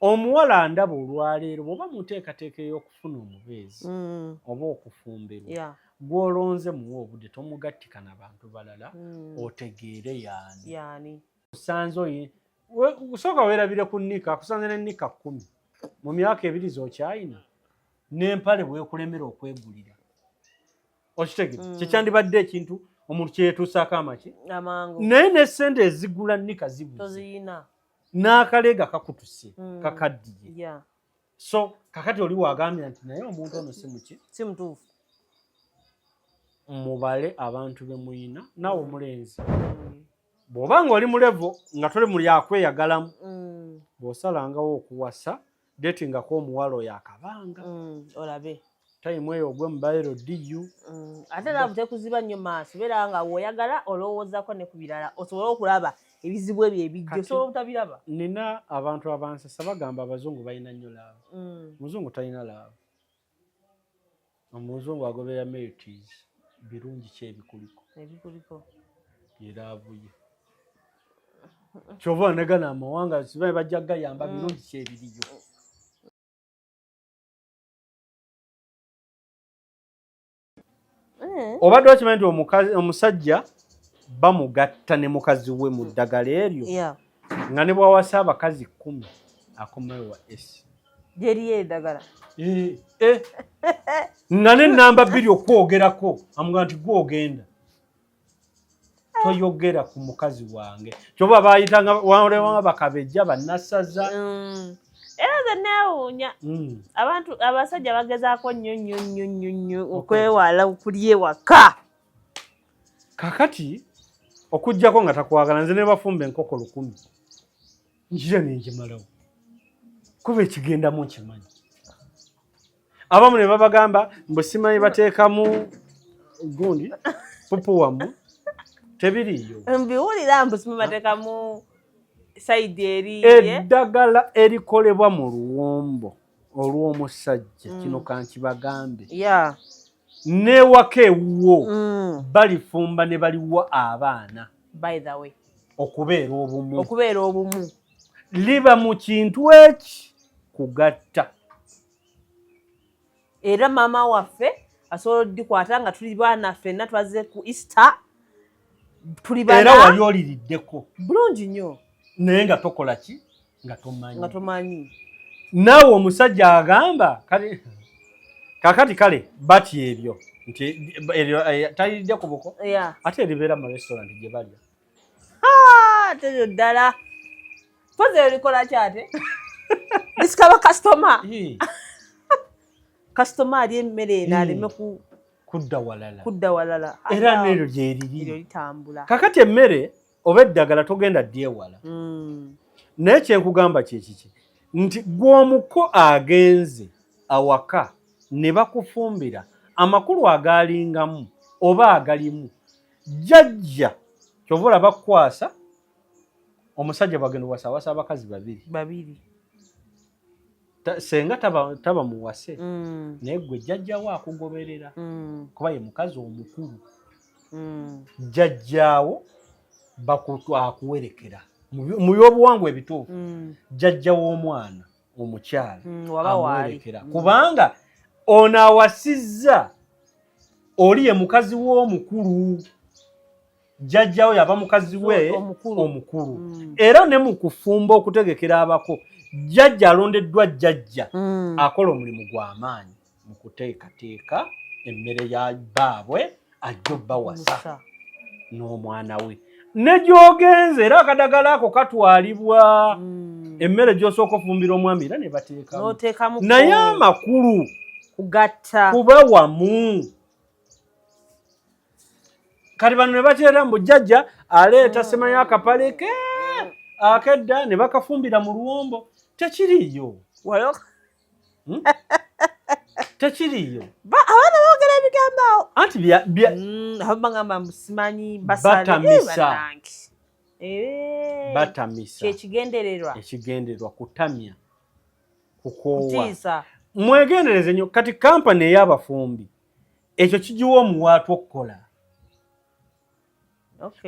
omuwala ndaba olwaleero bw'oba muteekateeka ey'okufuna omubeezi oba okufumbirwa gw'olonze muwe obudde tomugattika n'abantu balala otegeere yaani kusanze oyo kusooka weerabire ku nnika akusanze ne nnika 10 mu myaka 2 z'okyayina n'empale bwekulemera okwegulira okitegere kyekyandibadde ekintu omuntu kyeyetuusaako amaki naye n'essente ezigula nnika zibuze n'akaleega kakutuse kakaddiye so kakati oli wagambye nti naye omuntu ono si mutuufu mubale abantu be muyina naawe omulenzi bw'oba nga oli mulevo nga toli muli akweyagalamu bw'osalangawo okuwasa detingako omuwala oyo akabanga olabe tayimu eyo ogwe mubayiro diyu ate naawe tekuziba nnyo maaso beera nga bw'oyagala olowoozako ne ku birala osobole okulaba ebizibu ebyo ebijjo osobola obutabiraba. Nina abantu abansasa bagamba abazungu balina nnyo laava omuzungu talina laava omuzungu agoberera merities birungi ki ebikuliko yeraavuye kyova negana amawanga sibaye bajja gayamba birungi ki ebiriyo obadde okimanyi nti omusajja bamugatta ne mukazi we mu ddagala eryo nga ne bwawasa abakazi 10 akomayo wa S gyeriyo eddagala nga n'ennamba 2 okwogerako amugaa nti gwogenda toyogera ku mukazi wange kyoba bayitanga walewanga bakabejja bannasaza era ze neewuunya abantu abasajja bagezaako nnyo okwewala okulya ewaka kakati okujjako nga takwagala nze ne bafumba enkoko 10 njira nenjimalawo kuba ekigendamu nkimanyi abamu ne babagamba mbu simanyi bateekamu gundi pupu wamu tebiriyo mbiwulira mbu simanyi bateekamu saidi eri eddagala erikolebwa mu luwombo olw'omusajja kino kankibagambe n'ewaka ewuwo balifumba ne baliwa abaana okubeera obumu liba mu kintu eki kugatta era maama waffe asobola oddikwata nga tuli baana ffenna twaze ku Easter tuli bana era wali oliriddeko bulungi nnyo naye nga tokola ki nga tomanyi naawe omusajja agamba kakati kale bati ebyo nti taliridde ku buko ate eribeera mu restaurant gye balya teryo ddala pozi erikola kyate lisikaba kasitoma ali emmere eno aleme kudda walala era neryo gyeriri litambula kakati emmere oba eddagala togenda dyewala naye kyenkugamba kyekiki nti gw'omuko agenze awaka ne bakufumbira amakulu agalingamu oba agalimu jjajja kyova olaba kukwasa omusajja bagenda wasa abakazi babiri senga taba muwase naye gwe jjajjaawo akugoberera kuba ye mukazi omukulu jjajjaawo akuwerekera mu byobuwangwa ebituufu jjajja w'omwana omukyala amuwerekera kubanga ono awasizza oli ye mukazi w'omukulu jjajjawo yaba mukazi we omukulu era ne mu kufumba okutegekera abako jjajja alondeddwa jjajja akola omulimu gw'amaanyi mu kuteekateeka emmere ya baabwe ajja obbawasa n'omwana we ne gy'ogenze era akadagala ako katwalibwa emmere gy'osooka ofumbira omwami era ne bateekamu naye amakulu kuba wamu kati bano ne bakyera mbu jjajja aleeta semanyi akapale ke akedda ne bakafumbira mu luwombo tekiriyo tekiriyo abaana boogera ebigambo awo anti abagamba musimanyi batamisa ekigendererwa kutamya kukoowa mwegendereze nnyo kati kampani ey'abafumbi ekyo kigiwa omuwaatu okukola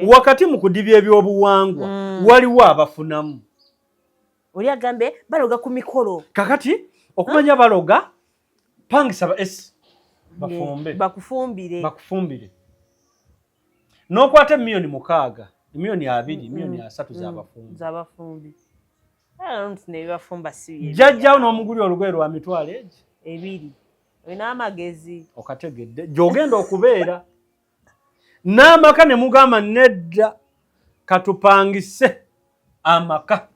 wakati mu kudibya ebyobuwangwa waliwo abafunamu oli agambe baloga ku mikolo kakati okumanya baloga pangisa ba S bakufumbire n'okwata milioni 6 milioni 2 milioni 3 z'abafumbi jjajjawo n'omuguli olugoye lwa mitwalo 2 olina amagezi okategedde gy'ogenda okubeera n'amaka ne mugamba nedda katupangise amaka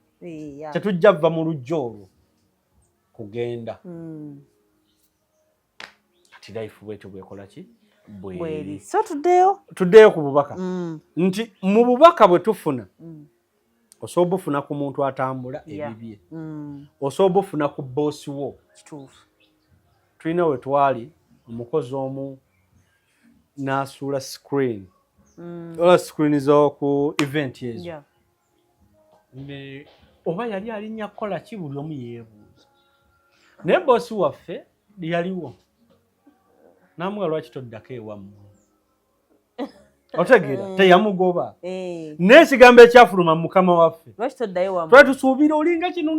tetujja vva mu lujja olwo kugenda kati life bwetyo bwekola ki bweri so tuddeyo ku bubaka nti mu bubaka bwe tufuna osobola ofuna ku muntu atambula ebibye osobola ofuna ku boosi wo tulina we twali omukozi omu n'asuula screen ola screen z'oku event ezo oba yali alinnya kukola ki buli omu yeebuuza naye boosi waffe yaliwo n'amuga lwaki toddako ewammwe otegeera teyamugoba naye ekigambo ekyafuluma mu mukama waffe twali tusuubira olinga kino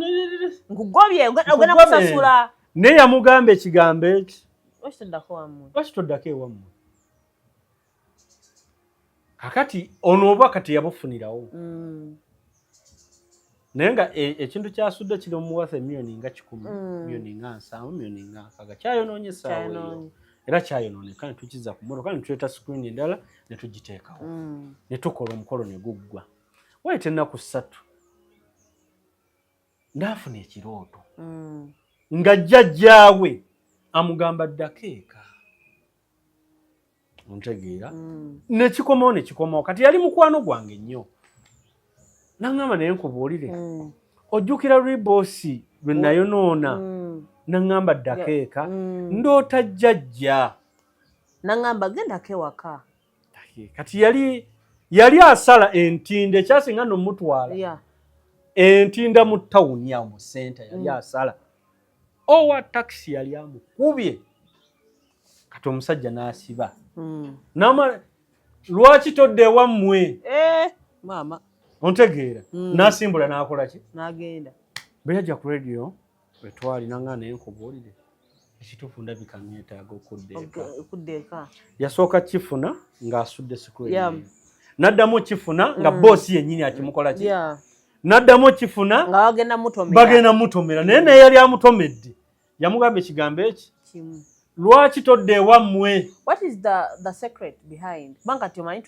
nkugobye ogenda kusasula naye yamugamba ekigambo eki lwaki toddako ewammwe kakati ono obubaka teyabufunirawo naye nga ekintu kyasudde kiri omuwasa milioni nga 10 milioni nga 7 milioni nga 6 kyayonoonye essaawa era kyayonooneka ne tukiza ku mmotoka ne tuleeta screen endala ne tugiteekawo ne tukola omukolo ne guggwa wayita ennaku 3 n'afuna ekirooto nga jjajjaawe amugamba ddako eka ontegeera nekikomawo kati yali mukwano gwange nnyo naŋŋamba naye nkubuulire ojjukira lwiboosi lwe nayonoona naŋŋamba ddako eka ndoota jjajja naŋŋamba gendako ewaka kati yali asala entindo ekyasinga nomutwala entinda mu tawuni awo mu senta yali asala owa takisi yali amukubye kati omusajja n'asiba lwaki todde ewammwe maama ontegeera n'asimbula n'akola ki n'agenda bwe yajja ku radio bwe twali naŋŋamba naye nkubuulire ekituufu ndabika neetaaga okuddeeka yasooka kifuna ng'asudde screen n'addamu kifuna nga boosi yennyini akimukola ki n'addamu kifuna nga bagenda mutomera naye naye yali amutomedde yamugamba ekigambo eki lwaki todde ewammwe what is the secret behind kubanga tyomanyi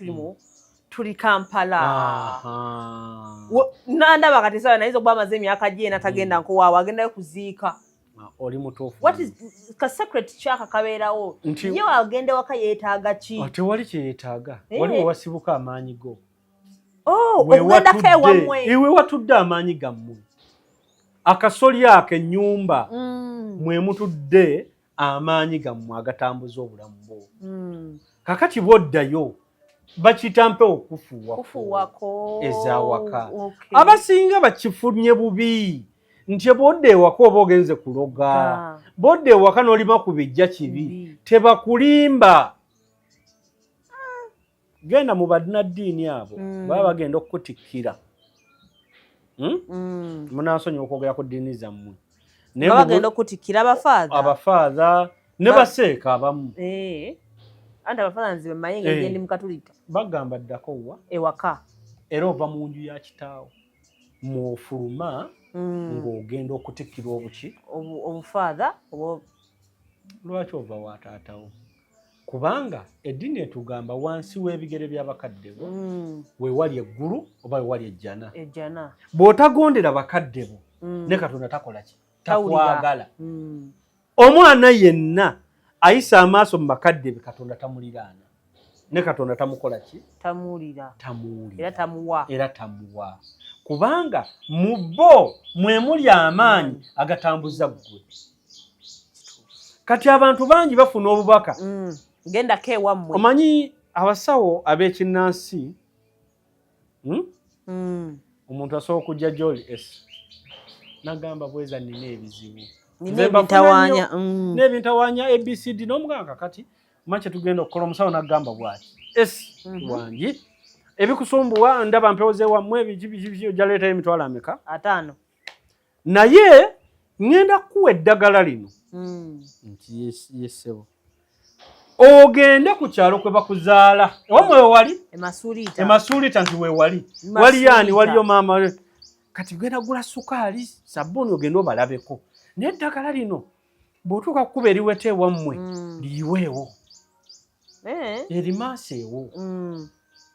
tuli Kampala nandaba kati sawa nayiza okuba amaze emyaka gyena tagenda nkowaawo agendayo kuziika oli mutuufu what is ka secret kyaka kabeerawo ye wagende waka yeetaaga ki tewali kyeyeetaaga wali wewasibuka amaanyi go ogwendako ewammwe iwe watudde amaanyi gammwe akasoli ako ennyumba mwe mutudde amaanyi gammwe agatambuza obulamu bwo kakati bwoddayo bakiyita mpewo kufuuwako ezaawaka abasinga bakifunye bubi nti bwodda ewaka oba ogenze kuloga bwodda ewaka n'olima ku bijja kibi tebakulimba genda mu badinaddiini abo baba bagenda okukutikkira munansonyiwa okwogera ku ddiini zammwe bagenda okutikkira abafaadha ne baseeka abamu anti abafaanyi nzibe manye ngeri ndi mukatulika bagamba ddako wa ewaka era ova mu nju ya kitaawo mwofuluma ng'ogenda okutikkira obuki obufaadha lwaki ova wa taatawo kubanga eddiini etugamba wansi w'ebigere by'abakadde bo weewali eggulu oba weewali ejjana bw'otagondera bakadde bo ne Katonda takola ki takwagala omwana yenna ayisa amaaso mu bakadde be Katonda tamuliraana ne Katonda tamukola ki tamuwulira era tamuwa kubanga mu bo mwe muli amaanyi agatambuza ggwe kati abantu bangi bafuna obubaka gendako ewammwe omanyi abasawo ab'ekinnansi omuntu asobola okujja gy'oli n'agamba bweza nina ebizibu n'ebintawaanya abcd n'omuganga kati maki tugenda okukola omusawo n'agamba bwati wangi ebikusumbuwa ndaba mpewoze wammwe ojaleetayo emitwalo ameka 5 naye ngenda kuwa eddagala lino nti yesebo ogende ku kyalo kwe bakuzaala omwe wali emasuulita nti wewali wali yani waliyo maama kati genda gula sukaali sabbuuni ogende obalabeko naye eddagala lino bw'otuuka kukuba eriweta ewammwe liyiweewo erimaaso ewo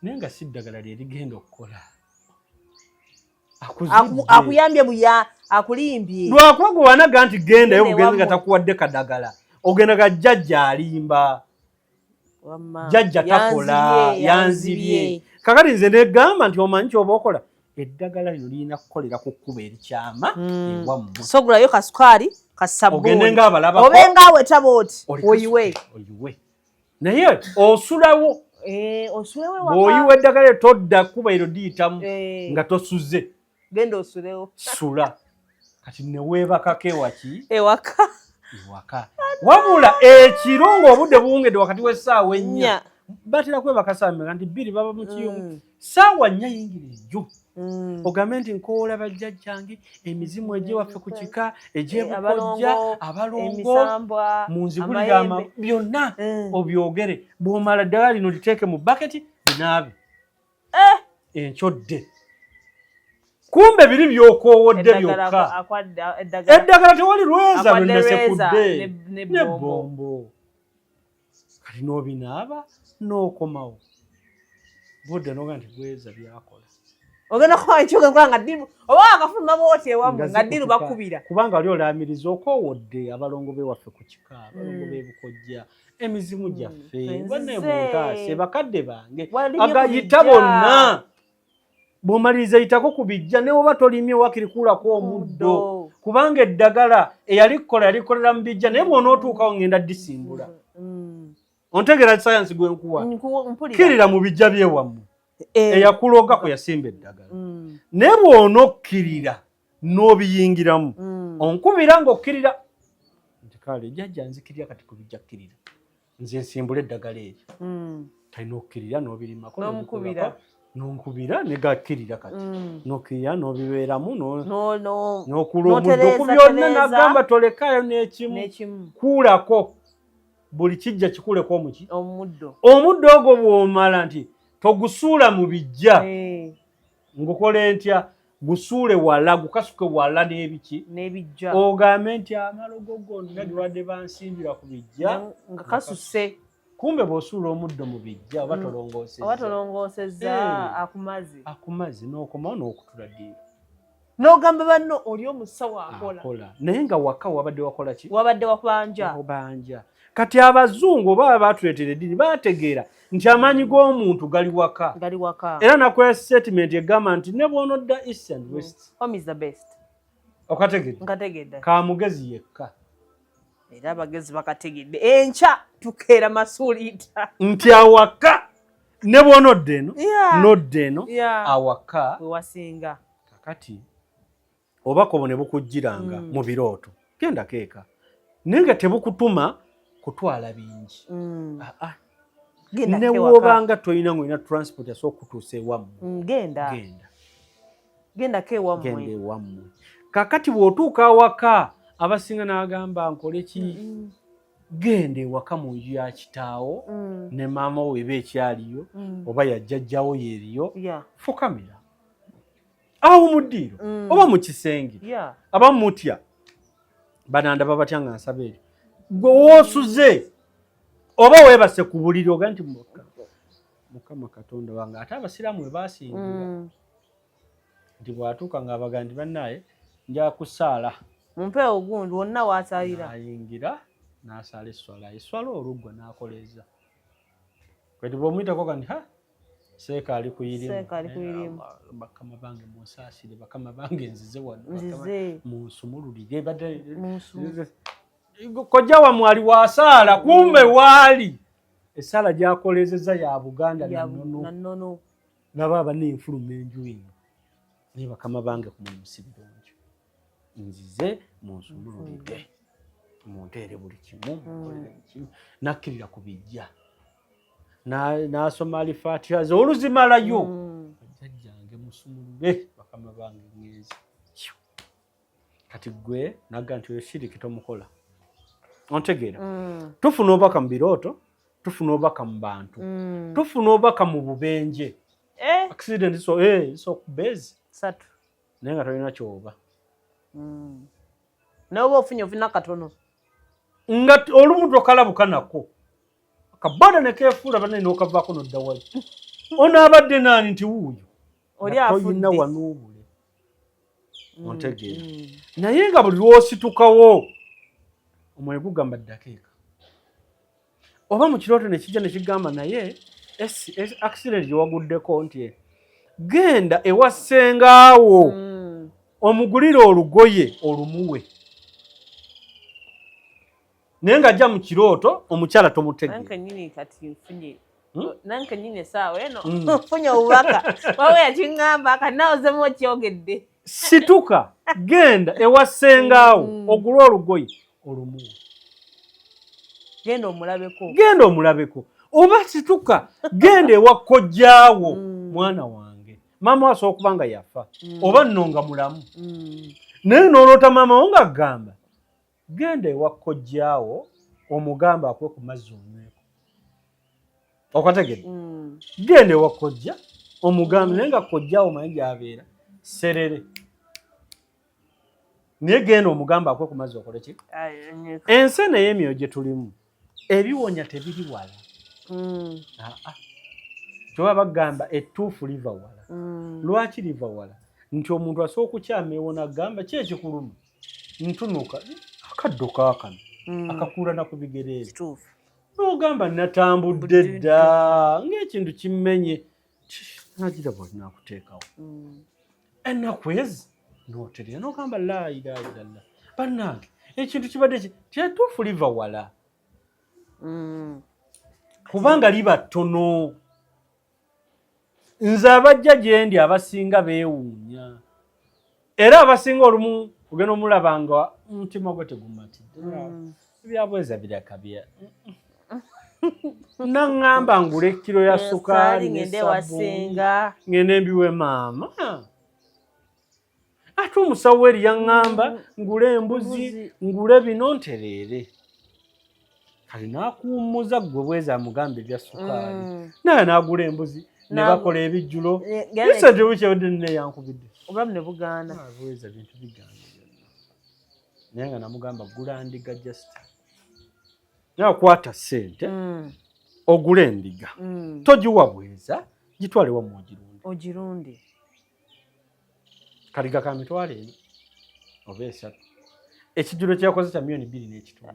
naye nga si ddagala lyerigenda okukola akuyambye akulimbye lwakuba gwe wanaga nti gendayo bugenzi nga takuwadde kadagala ogenda ga jjajja alimba jjajja takola yanzibye kakati nze negamba nti omanyi kyoba okola eddagala lino lirina kukolera ku kkuba erikyama ewammwe so gulayo kasukaali kasabbuuni ogende ngaabalabako obengaawe taba oti oyiwe naye osulawo bw'oyiwa eddagala todda kkuba eryo diyitamu nga tosuze genda osulewo sula kati neweebakako ewaka wabula ekiro ng'obudde buwungedde wakati w'essaawa ennya batera kwebaka saawa nti bbiri baba mu kiyungu ssaawa nnya yingira ejjo ogambe nti nkoola bajjajjange emizimu egyewaffe ku kika egyebukojja abalongo mu nzigulira byonna obyogere bw'omala ddagala lino liteeke mu baketi binaabe enkyodde kumbe biri byokoowodde byokka eddagala tewali lweza lwenesekudde ne bombo kati n'obinaaba n'okomawo budde noga nti lweza byakola ogenda kuba ekyogekola nga ddiru oba akafuluma booti ewammwe nga ddiru bakubira kubanga oli olaamiriza okoowodde abalongo bewaffe ku kika abalongo b'ebukojja emizimu gyaffe banebuntaase bakadde bange agayita bonna bw'omaliriza yitako ku bijja ne woba tolimye wakirikuulako omuddo kubanga eddagala eyalikola yalikolera mu bijja naye bw'onootuukawo ngenda disimbula ontegeera sayansi gwe nkuwa kkirira mu bijja byewammwe eyakuloga kwe yasimba eddagala naye bw'onokkirira n'obiyingiramu onkubira ng'okkirira nti kale jjajja nzikirira kati ku bijja kkirira nze nsimbula eddagala eryo talina okkirira n'obirimako nonkubira negakkirira kati nokkirira n'obibeeramu n'okulomuddo ku byonna n'agamba tolekayo n'ekimu kuulako buli kijja kikuleko omuki omuddo ogwo bw'omala nti togusuula mu bijja ngukole ntya gusuule wala gukasuke wala n'ebijja ogambe nti amalogo gonna gebadde bansimbira ku bijja nga kasuse kumbe bw'osuula omuddo mu bijja oba tolongoosezza akumazi n'okomawo n'okutula ddiiro n'ogamba banno oli omusawo akola naye nga waka wabadde wakola ki wabadde wakubanja kati abazungu oba baatuleetera eddiini baategeera nti amaanyi g'omuntu gali waka era nakola statement egamba nti ne bw'onodda east and west home is the best okategedde kamugezi yekka era abagezi bakategedde enkya tukeera masuulita nti awaka ne bw'onodda eno nodda eno awaka wewasinga kakati obako ne bukujjiranga mu birooto genda keeka naye nga tebukutuma kutwala bingi ne woobanga tolina ng'olina transport asobola okutuusa ewammwe genda ewammwe kakati bw'otuuka awaka abasinga n'agamba nkole ki genda ewaka mu nju ya kitaawo ne maama wo eba ekyaliyo oba yajjajjawo yeeriyo fukamira awo mu ddiiro oba mu kisenge abamu mutya banandaba batya nga nsaba eri gwe woosuze oba weebase ku buliri oga nti mukama katonda wange ate abasiraamu we baasingira nti bw'atuuka ng'abaga nti bannaaye nja kusaala mumpe ogundi wonna waasalira ayingira n'asaala eswala oluggwa n'akoleeza kati bw'omuyitako ga nti seeka ali kuyirimu bakama bange munsaasire bakama bange nzize wano munsumululire kojja wammwe ali waasaala kumbe waali esaala gyakoleezezza ya Buganda nannono naba abanenfuluma enju eno naye bakama bange kumulimusi birungi nzize munsumululire munteere buli kimu mukolere kimu nakkirira ku bijja n'asoma alifaatiha ze oluzimalayo jjajjange musumulule bakama bange ngenzi kati gwe naga nti oyo shiriki tomukola ontegeera tufuna obubaka mu birooto tufuna obubaka mu bantu tufuna obubaka mu bubenje accident so kubezi satu naye nga tolina kyoba naye oba ofuna katono nga olumu tokalabuka nako akaboda nekefuula banne n'okavaako nodda wali onaabadde naani nti wuuyo toyina wanuubule ontegeera naye nga buli lwositukawo omwoyo gugamba ddakiika oba mu kirooto ne kijja ne kigamba naye accident gye waguddeko nti genda ewa ssengaawo omugulire olugoye olumuwe naye ng'ajja mu kirooto omukyala tomutegeera nanke nyini essaawa eno nfunye obubaka wawe yakiŋŋamba kanaawozemu okyogedde situka genda ewa ssengaawo ogule olugoye olumuwe genda omulabeko oba situka genda ewa kojjaawo mwana wange maama asobola okuba nga yafa oba nno nga mulamu naye n'oloota maama wo ng'agamba genda ewa kojjaawo omugamba akwe ku mazzi onyweko okategedde genda ewa kojja omugambe naye nga kojjaawo manyi gy'abeera serere naye genda omugamba akwe ku mazzi okole ki ensi n'ey'emyoyo gye tulimu ebiwonya tebiri wala kyoba bagamba ettuufu liva wala lwaki liva wala nti omuntu asobola okukyama ewona agamba ki ekikuluma ntunuka akaddo kaakano akakuulana ku bigere ebyo n'ogamba natambudde dda ng'ekintu kimmenye nagira bwali nakuteekawo ennaku ezi n'oterera n'ogamba laayilaayiralla bannange ekintu kibadde kyatuufu liva wala kubanga liba ttono nze abajja gye ndi abasinga beewuunya era abasinga olumu ogenda omulaba nga omutima gwe tegumatidde ebyabweza biraka bya naŋŋamba ngula ekkiro ya sukaali ngende mbiwe maama ate omusawo eri yaŋŋamba ngula embuzi ngule bino ntereere kale n'akuwummuza ggwe bweza amugamba ebya sukaali naye n'agula embuzi ne bakola ebijjulo bisatu bikyewedde nne yankubidde obulamu ne bugaana bweza bintu bigaana naye nga namugamba gula ndiga jasita naye akwata ssente ogula endiga togiwa bweza gitwale wamu ogirunde kaliga ka mitwalo eno oba esatu ekijjulo kyakoze kya $2 n'ekitundu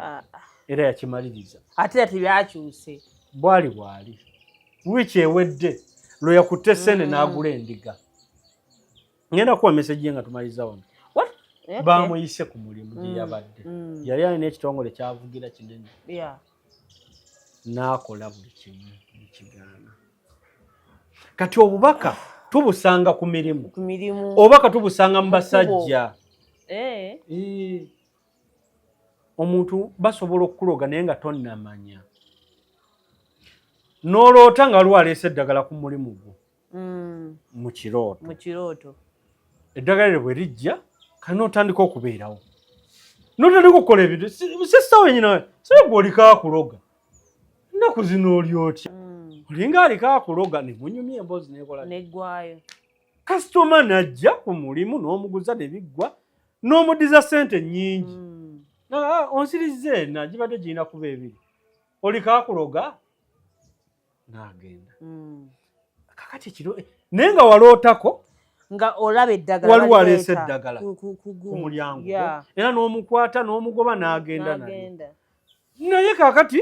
era yakimaliriza ate era tebyakyuse bwali wiiki ewedde lwe yakutte ssente n'agula endiga ngenda kuwa meseji ye nga tumaliriza wano bamuyise ku mulimu gye yabadde yali alina ekitongole kyavugira kinene n'akola buli kimu mukigaana kati obubaka tubusanga ku mirimu obubaka tubusanga mu basajja omuntu basobola okukuloga naye nga tonnamanya n'oloota nga waliwo aleese eddagala ku mulimu gwo mu kirooto eddagala lye bwe lijja kale n'otandika okubeerawo n'otandika okukola ebintu sisita wenyina sibe gwe oliko akuloga ennaku zino oli otya olinga aliko akuloga ne munyumya emboozi nekola neggwayo kasitoma najja ku mulimu n'omuguza ne biggwa n'omuddiza ssente nnyingi onsirizza ena gibadde girina kuba ebiri oliko akuloga n'agenda kakati ekiro naye nga walootako nga olaba eddagala waliwo aleese eddagala ku mulyango era n'omukwata n'omugoba n'agenda naye kakati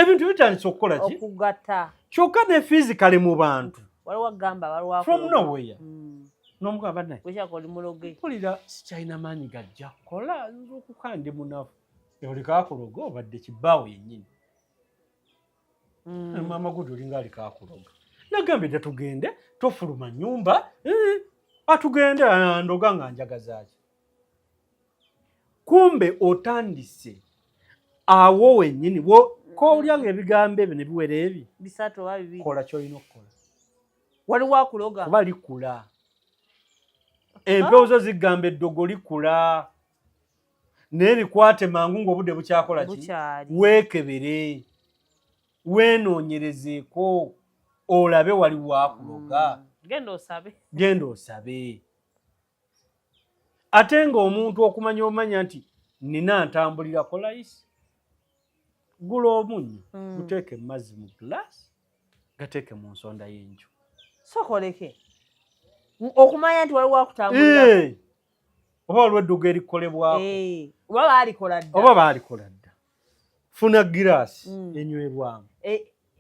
ebintu bitandise okukola ki okugatta kyokka ne fizikale mu bantu waliwo agamba waliwo from nowhere n'omugamba naye wekyakoli muloge mpulira sikyalina maanyi gajja kola nza okukaa ndi munafu oliko akuloga obadde kibbaawo yennyini maama gudi olinga aliko akuloga nagambye tugende tofuluma nnyumba atugende ndoga nga njagazaaki kumbe otandise awo wennyini k'olyanga ebigambo ebyo ne biwera ebi bisatu oba bibiri kola ky'olina okukola waliwo akuloga kuba likula empewo zo zigamba eddogo likula naye likwate mangu ng'obudde bukyakola ki weekebere weenoonyerezeeko olabe wali waakuloga genda osabe ate ng'omuntu omanya nti nina ntambulirako layisi gula omunnyo guteeke mu mazzi mu gulaasi gateeke mu nsonda y'enju sokoleke okumanya nti waliwo akutambulirako oba waliwo edduga erikolebwako oba baalikola dda funa giraasi enywerwamu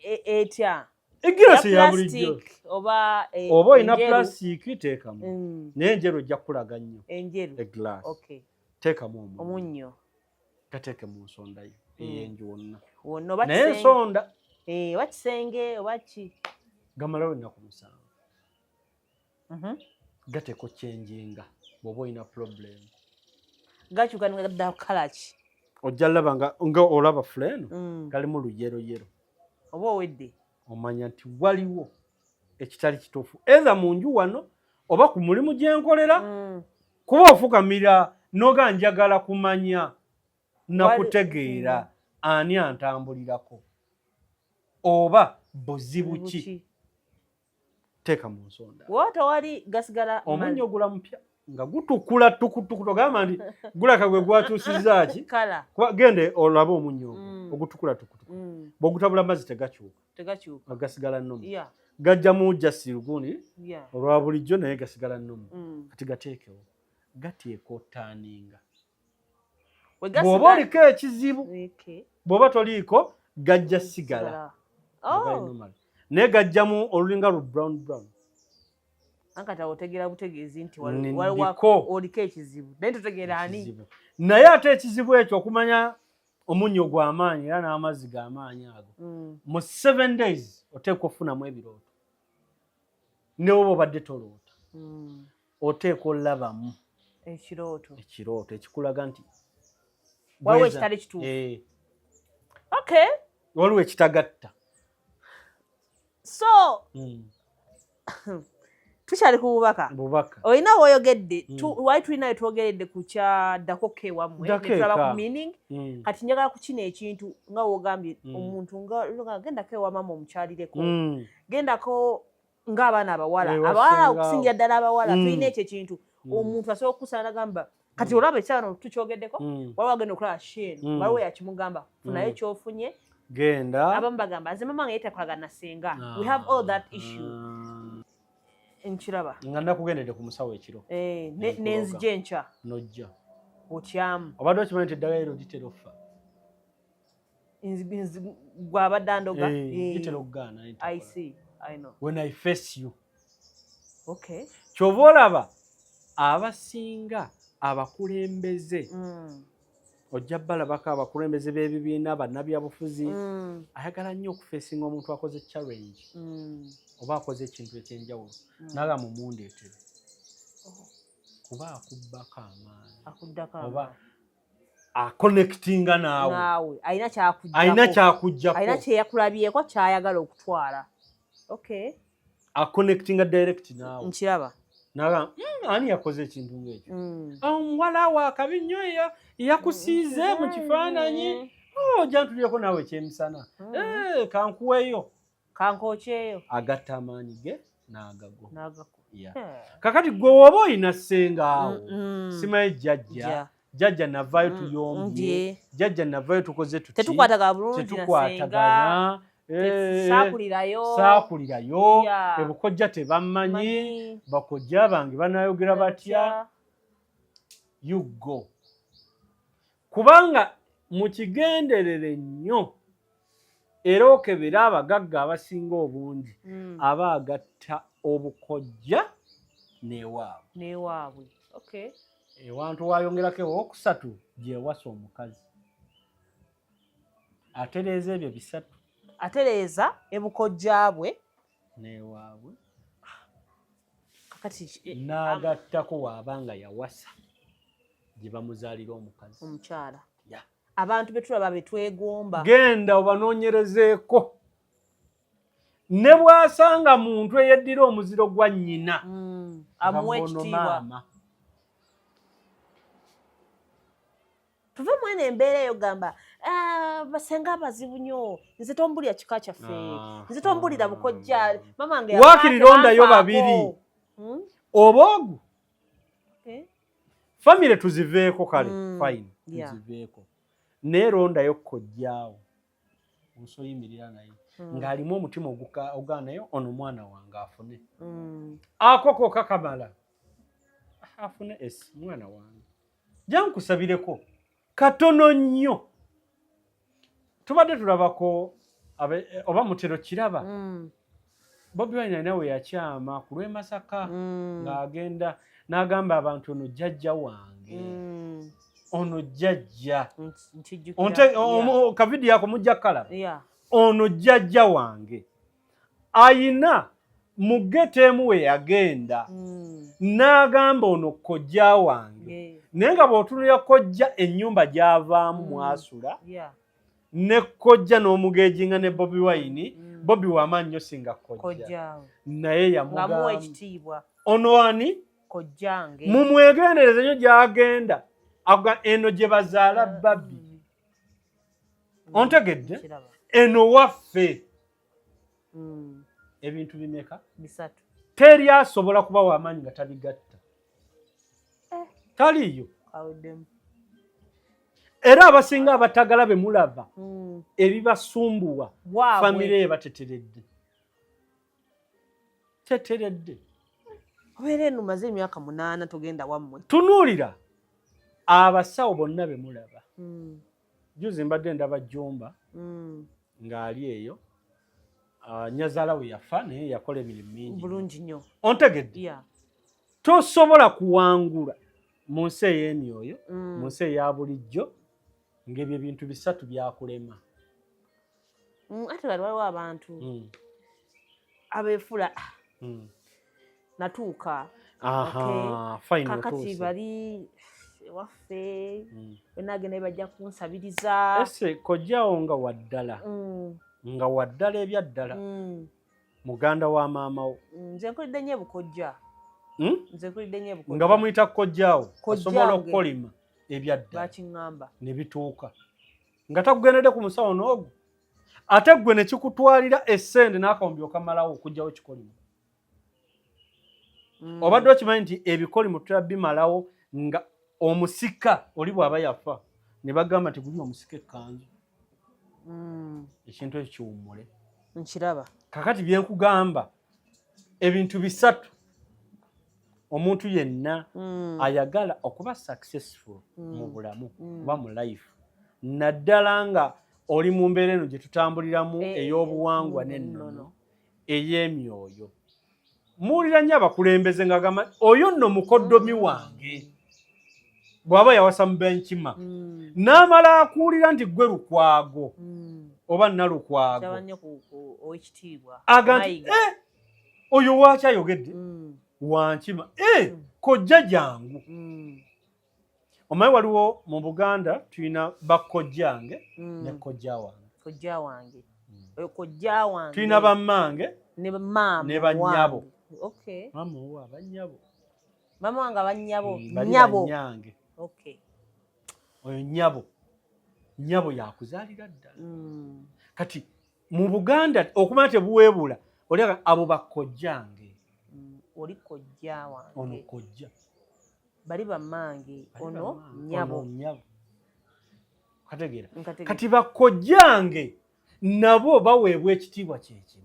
etya egiraasi eya bulijjo oba olina pulasitiiki teekamu naye enjeru ojja kukulaga nnyo egiraasi teekamu omunnyo gateeke mu nsonda yo ey'enju wonna naye ensonda oba kisenge oba ki gamalawo ennaku 7 gateeko kyenjinga bw'oba olina purobulemu gakyuka negadda kala ki ojja laba nga olaba fuleno galimu luyeroyero oba owedde omanya nti waliwo ekitali kituufu eza mu nju wano oba ku mulimu gye nkolera kuba ofukamira noga njagala kumanya nakutegeera ani antambulirako oba buzibu ki teeka mu nsonda watawali gasigala omunnyo gula mupya nga gutukula tukutuku togamba nti gulaka gwe gwatuusizza ki gende olabe omunnyo ogutukula tukutuku bw'ogutabula amazzi tegakyuka gasigala nnomu gajja mu jasirugundi olwa bulijjo naye gasigala nnomu kati gateekewo gateeka otaaninga bw'oba oliko ekizibu bw'oba toliiko gajja sigala naye gajjamu olulinga lu brown ankata otegeera butegeezi nti waliwo oliko ekizibu naye totegeera ani naye ate ekizibu ekyo okumanya omunnyo gw'amaanyi era n'amazzi g'amaanyi ago mu 7 days oteeka ofunamu ebirooto ne oba obadde toloota oteeka olabamu ekirooto ekikulaga nti waliwo ekitali kituufu waliwo ekitagatta so tukyali ku bubaka olina woyogedde wali tulinayo twogeredde ku kyaddako kewammwe netulaba ku meaning kati njagala kukina ekintu nga wogambye omuntu nga gendako ewamama omukyalireko gendako ng'abaana abawala okusingira ddala abawala tulina ekyo ekintu omuntu asobola okukusana nagamba kati olaba ekyano tukyogeddeko waliwo agenda okulaba sheenu waliwo yakimugamba funayo ekyofunye genda abamu bagamba nze mama nga yetakolagana na senga we have all that issue nkiraba nga nakugendedde ku musawo ekiro nenzija enkya nojja otyamu obadde okimanyi nti eddagala eryo litera offa gwabadde andoga litera okugaana I see I know when I face you okay kyova olaba abasinga abakulembeze ojja balabako abakulembeze b'ebibiina bannabyabufuzi ayagala nnyo okufeesinga omuntu akoze challenge oba akoze ekintu ekyenjawulo naga mumundeetere kuba akubbako amaanyi oba akonectinga naawe alina kyakujjako alina kyeyakulabyeko kyayagala okutwala okay akonectinga direct naawe nkiraba naga ani yakoze ekintu ng'ekyo omuwala wa akabi nnyo yakusiize mu kifaananyi jantulyeko naawe ekyemisana kankuweeyo kankokyeyo agatta amaanyi ge n'agago kakati gwe woba olina ssengaawo simaye jjajja navaayo tuyombye jjajja navaayo tukoze tuti tetukwatagana saakulirayo ebukojja tebammanyi bakojja bange banayogera batya yugo kubanga mukigenderere nnyo era okebera abagagga abasinga obungi aba agatta obukojja newaabwe ewantu wayongerako ewokusatu gyewasa omukazi atereeza ebyo bisatu atereeza ebukojja bwe newaabwe kakati n'agattako waabanga yawasa gye bamuzaalira omukazi omukyala abantu betulaba betwegomba genda obanoonyerezeeko ne bw'asanga muntu eyeddira omuziro gwa nnyina amuwa ekitiibwa tuve mwene embeera eyo gamba basenga abazibu nnyo nze tombulira kika kyaffe nze tombulira bukojja mama wange waakirirondayo babiri oba ogu famire tuziveeko kale fine tuziveeko naye rondayo kkojjaawo osoyimirira naye ng'alimu omutima ogaanayo ono mwana wange afune akoko kakamala afune esi mwana wange jankusabireko katono nnyo tubadde tulabako oba mutero kiraba Bobi Wine nawe yakyama ku lw'e Masaka ng'agenda n'agamba abantu ono jjajja wange ono jjajja kavidiyo ako mujja kalaba ono jjajja wange ayina mu getemu we yagenda n'agamba ono kojja wange naye nga bw'otunulira kojja ennyumba gy'avaamu mwasula ne kojja n'omugeejinga ne Bobi Wine Bobi w'amaanyi nnyo singa kojja naye yamugamba ono ani kojjange mumwegendereze nnyo gy'agenda eno gye bazaala babbi ontegedde eno waffe ebintu bimeka bisatu teri asobola kuba w'amaanyi nga tabigatta taliyo era abasinga abatagala be mulaba ebibasumbuwa famire ebateteredde teteredde obeera eno maze emyaka 8 togenda wammwe tunuulira abasawo bonna be mulaba juzi mbadde ndaba Jumba ng'ali eyo nyazaala we yafa naye yakola emirimu mingi bulungi nnyo ontegedde tosobola kuwangula mu nsi ey'emyoyo mu nsi eya bulijjo ng'ebyo ebintu bisatu byakulema ate bali waliwo abantu abeefula natuuka kakati bali waffe wenagenda bajja kunsabiriza ese kojjawo nga waddala ebyaddala muganda wa maama wo nze nkulidde nnyo ebukojja nga bamuyita kojjawo asobola okukolima ebyaddala bakiŋŋamba ne bituuka nga takugendedde ku musawo n'ogwo ate ggwe ne kikutwalira essende n'akawumbi okamalawo okugjawo kikolimo obadde okimanyi nti ebikolimo tutera bimalawo nga omusika oli bw'aba yafa ne bagamba nti guli omusika ekkanzu ekintu ekyo kiwummule nkiraba kakati byenkugamba ebintu bisatu omuntu yenna ayagala okuba successful mu bulamu oba mu life naddala nga oli mu mbeera eno gye tutambuliramu ey'obuwangwa n'ennono ey'emyoyo muwulira nnyo abakulembeze ng'agamba oyo nno mukoddomi wange bw'aba yawasa mu benkima n'amala akuwulira nti gwe lukwago oba nalukwago aga nti oyo waaki ayogedde wankima kojja jangu omanyi waliwo mu Buganda tulina bakojjange ne kojja wange tulina bammange ne bannyabo mama wange abanyabo nyange oyo nnyabo yakuzaalira ddala kati mu Buganda okumanya tebuweebula olyaga abo bakojjange oli kojja wange ono kojja bali bammange ono nnyabo kategeera kati bakojjange nabo baweebwa ekitiibwa kyekimu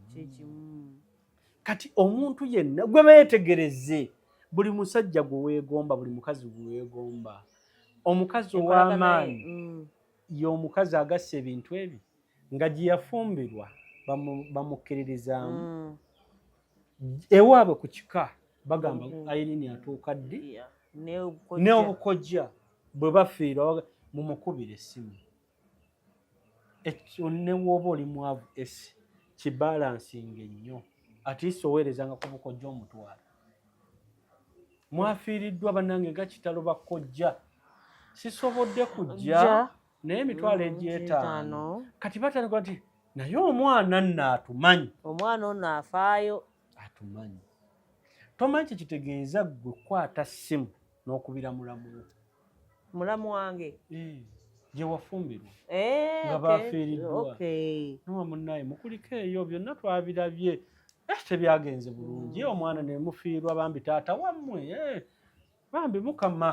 kati omuntu yenna gwe beetegereze buli musajja gwe weegomba buli mukazi gwe weegomba omukazi ow'amaanyi y'omukazi agassa ebintu ebyo nga gye yafumbirwa bamukkiririzaamu ewaabwe ku kika bagamba Irene atuuka ddi ne obukojja bwe bafiira mumukubira essimu ekyo ne wooba oli mwavu esi kibalansinga ennyo atiisa oweerezanga ku bukojja omutwala mwafiiriddwa bannange nga kitalo bakojja sisobodde kujja naye emitwalo egy'etaano kati batandika nti naye omwana nno atumanyi omwana ono afaayo atumanyi tomanyi kyekitegeeza ggwe kwata ssimu n'okubira mulamu wange gye wafumbirwa nga bafiiriddwa nowa munnaye mukuliko eyo byonna twabirabye tebyagenze bulungi omwana ne mufiirwa bambi taata wammwe bambi mukama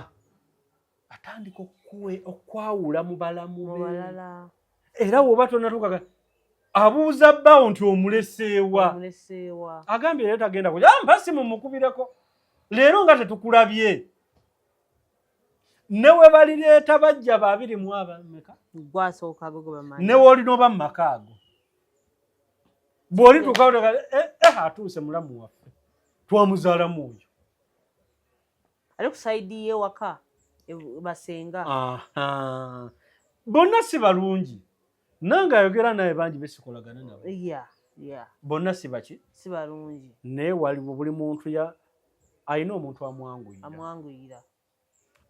atandika okwawula mu balamu be era woba tonatuuka abuuza bbawo nti omuleseewa agambye leero tagenda kuja mpasi mumukubireko leero nga tetukulabye ne we balireeta bajja babiri mu abameka ne woolina oba mu maka ago bw'oli tuukawo atuuse mulamu waffe twamuzaalamu oyo ali ku sayidi y'ewaka basenga bonna si balungi nange ayogera naye bangi besikolagana nabo bonna si baki si balungi naye waliwo buli muntu alina omuntu amwanguyira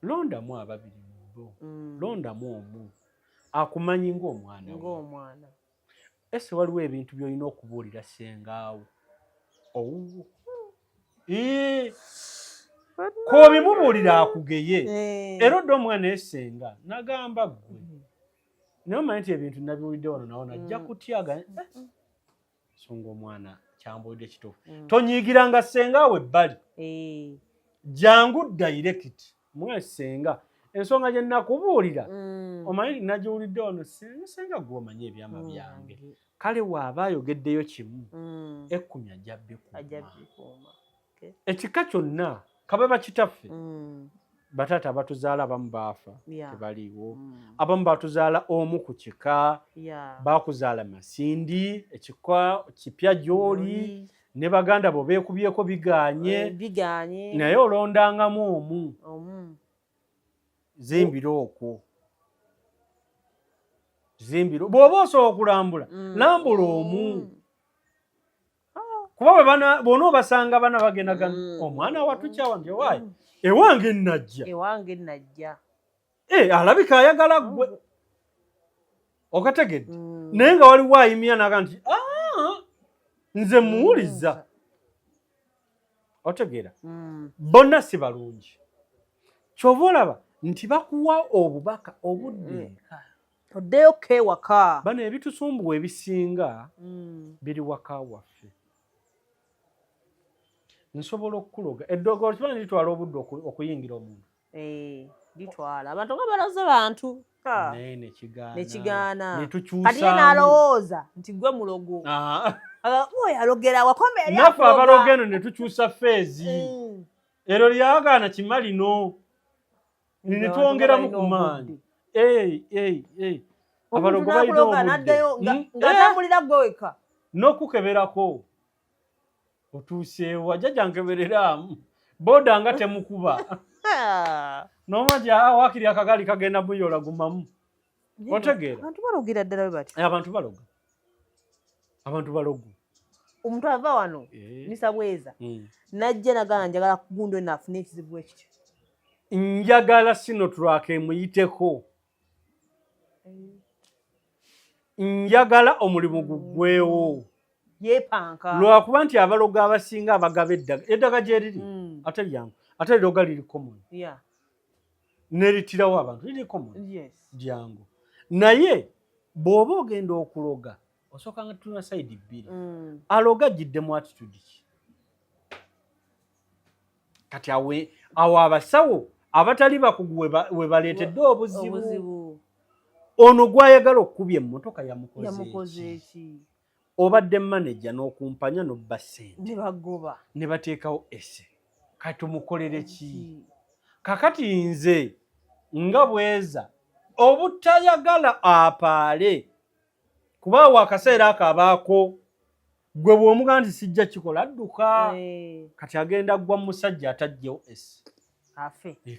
londamu ababiri mu bo londamu omu akumanyi ng'omwana ese waliwo ebintu by'olina okubuulira sengaawo owuwo k'obimubuulira akugeye era odde omwana esenga nagamba ggwe naye omanyi nti ebintu nabiwulidde wano nawo najja kutyaga songa omwana kyambuulidde kituufu tonyiigiranga sengaawo ebbali jangu direct mwesenga ensonga gye nnakubuulira omanyi nagiwulidde wano senga gwe omanyi ebyama byange kale waaba ayogeddeyo kimu 10 ajja bikuuma ekika kyonna kabe bakitaffe bataata abatuzaala abamu baafa tebaliiwo abamu batuzaala omu ku kika bakuzaala masindi ekika kipya gy'oli ne baganda bo beekubyeko biganye naye olondangamu omu zimbira okwo zimbira bw'oba osobola okulambula lambula omu kuba bona obasanga bana bagendagana omwana watukyawa nti ewaayi ewange nnajja alabika ayagala ggwe okategedde naye nga waliwo ayimya naga nti nze muwuliza otegeera bonna si balungi kyova olaba nti bakuwa obubaka obudde oddeyo kewaka bano ebitusumbuwa ebisinga biri waka waffe nsobola okukuloga eddogolo kiba litwala obudde okuyingira omuntu litwala abantu nga balaze bantu naye nekigaana kati ye n'alowooza nti gwe mulogo oyo alogera wakombe naffe abalogo eno ne tukyusa feezi ero lyagaana kima lino ne twongeramu ku maanyi abalogo balina obudde ng'atambulira gwe weka n'okukeberako otuuseewo ajja jankebereramu boda nga temukuba nomaji wakiri akagali kagenda muyola gumamu otegeera abantu balogera ddala bati abantu balogo omuntu ava wano nisabweza najja nagana njagala kugundo nafuna ekizibu ekityo njagala sino twake muyiteko njagala omulimu gugwewo yepanka lwakuba nti abalogo abasinga abagaba eddaga gyeriri ate lyangu ate liroga liri common neritirawo abantu liri common lyangu naye bw'oba ogenda okuloga osooka nga tuna side bbiri aloga giddemu attitude ki kati awo abasawo abatali bakugu we baleetedde obuzibu ono gwayagala okukubya emmotoka yamukoze eki obadde manager n'okumpanya n'obba ssente ne bateekawo esse kati tumukolere ki kakati nze nga bweza obutayagala apaale kuba wakaseera akabaako gwe bw'omugamba nti sijja kikola adduka kati agenda gwa musajja atajjewo esse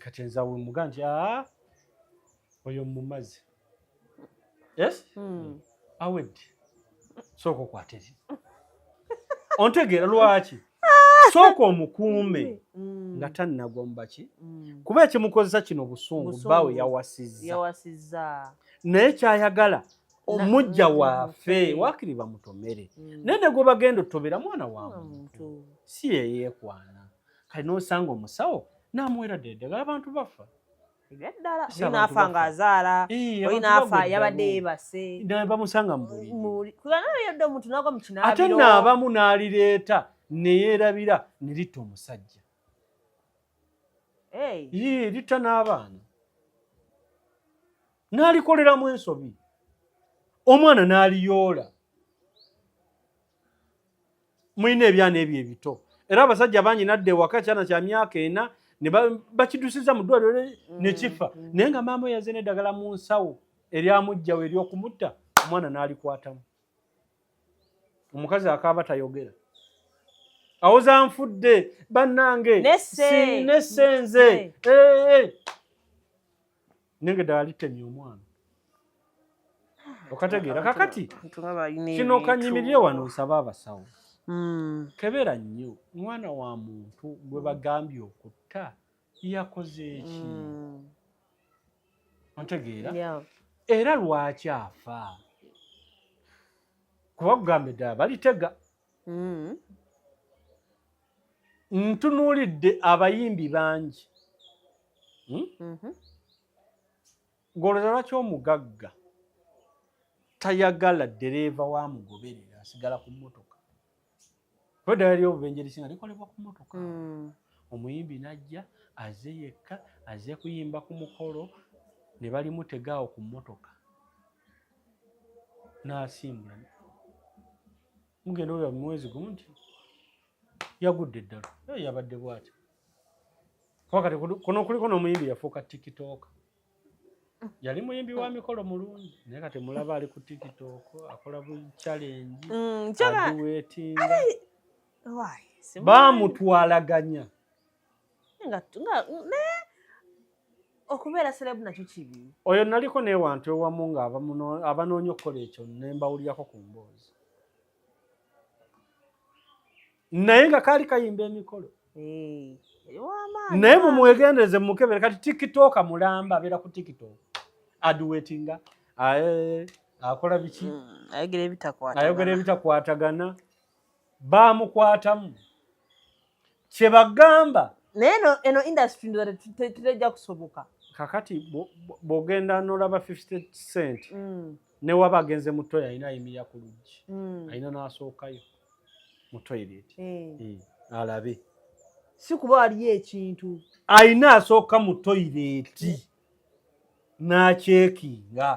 kati nze mugamba nti oyo mumazi awedde sooka okwateri ontegeera lwaki sooka omukuume nga tannagwa mubaki kuba ekimukozesa kino busungu bbawe yawasizza naye kyayagala omujja waffe wakiri bamutomere naye ne gwe bagenda otobera mwana wa muntu si yeyeekwana kali n'osanga omusawo n'amuwera ddedde abantu bafa ebyaddala olina afa ng'azaala olina afa yabadde yeebase bamusanga mu yadde omuntu nagwa mu kinaabiro ate n'abamu n'alireeta ne yeerabira ne litta omusajja litta n'abaana n'alikoleramu ensobi omwana n'aliyoola mulina ebyana ebyo ebito era abasajja bangi nadda ewaka ekyana kya myaka 4 ne bakidusiza mu ddwaliro ne kifa naye nga maama yaze n'eddagala mu nsawo eryamugjawo ery'okumutta omwana n'alikwatamu omukazi akaaba tayogera awoza nfudde bannange nessenze nenge ddala litemye omwana okategeera kakati kino kanyimirire wano nsaba abasawo kebera nnyo mwana wa muntu gwe bagambye okutta yakoze eki ontegeera era lwaki afa kuba kugambe ddala balitega ntunuulidde abayimbi bangi goloza lwaki omugagga tayagala ddereeva wamugoberera asigala ku mmotoka eddala ly'obubenje lisinga likolebwa ku mmotoka omuyimbi najja aze yekka aze kuyimba ku mukolo ne balimutegaawo ku mmotoka n'asimbula mugenda oyo mu mwezi gumu nti yagudde eddala yabadde bw'ati wakati kuno kuliko n'omuyimbi yafuuka tikitooka yali muyimbi wa mikolo mulungi naye kati mulaba ali ku tikitoko akola bu challenge aduwetinga bamutwalaganya okubeera serebu nakyo kibi oyo naliko newantu ewamu nga abanoonya okukola ekyo nembawulyako ku mboozi naye nga kaali kayimba emikolo naye mumwegendereze mumukebere kati tikitoka mulamba abeera ku tikitoka aduwetinga akola biki ayogera ebitakwatagana bamukwatamu kyebagamba naye eno industry ndoza tetujja kusoboka kakati bw'ogenda n'olaba 50 cent ne waba agenze mu toyi alina ayimirira ku luggi alina n'asookayo mu toilet alabe si kuba waliyo ekintu alina asooka mu toilet n'akyekinga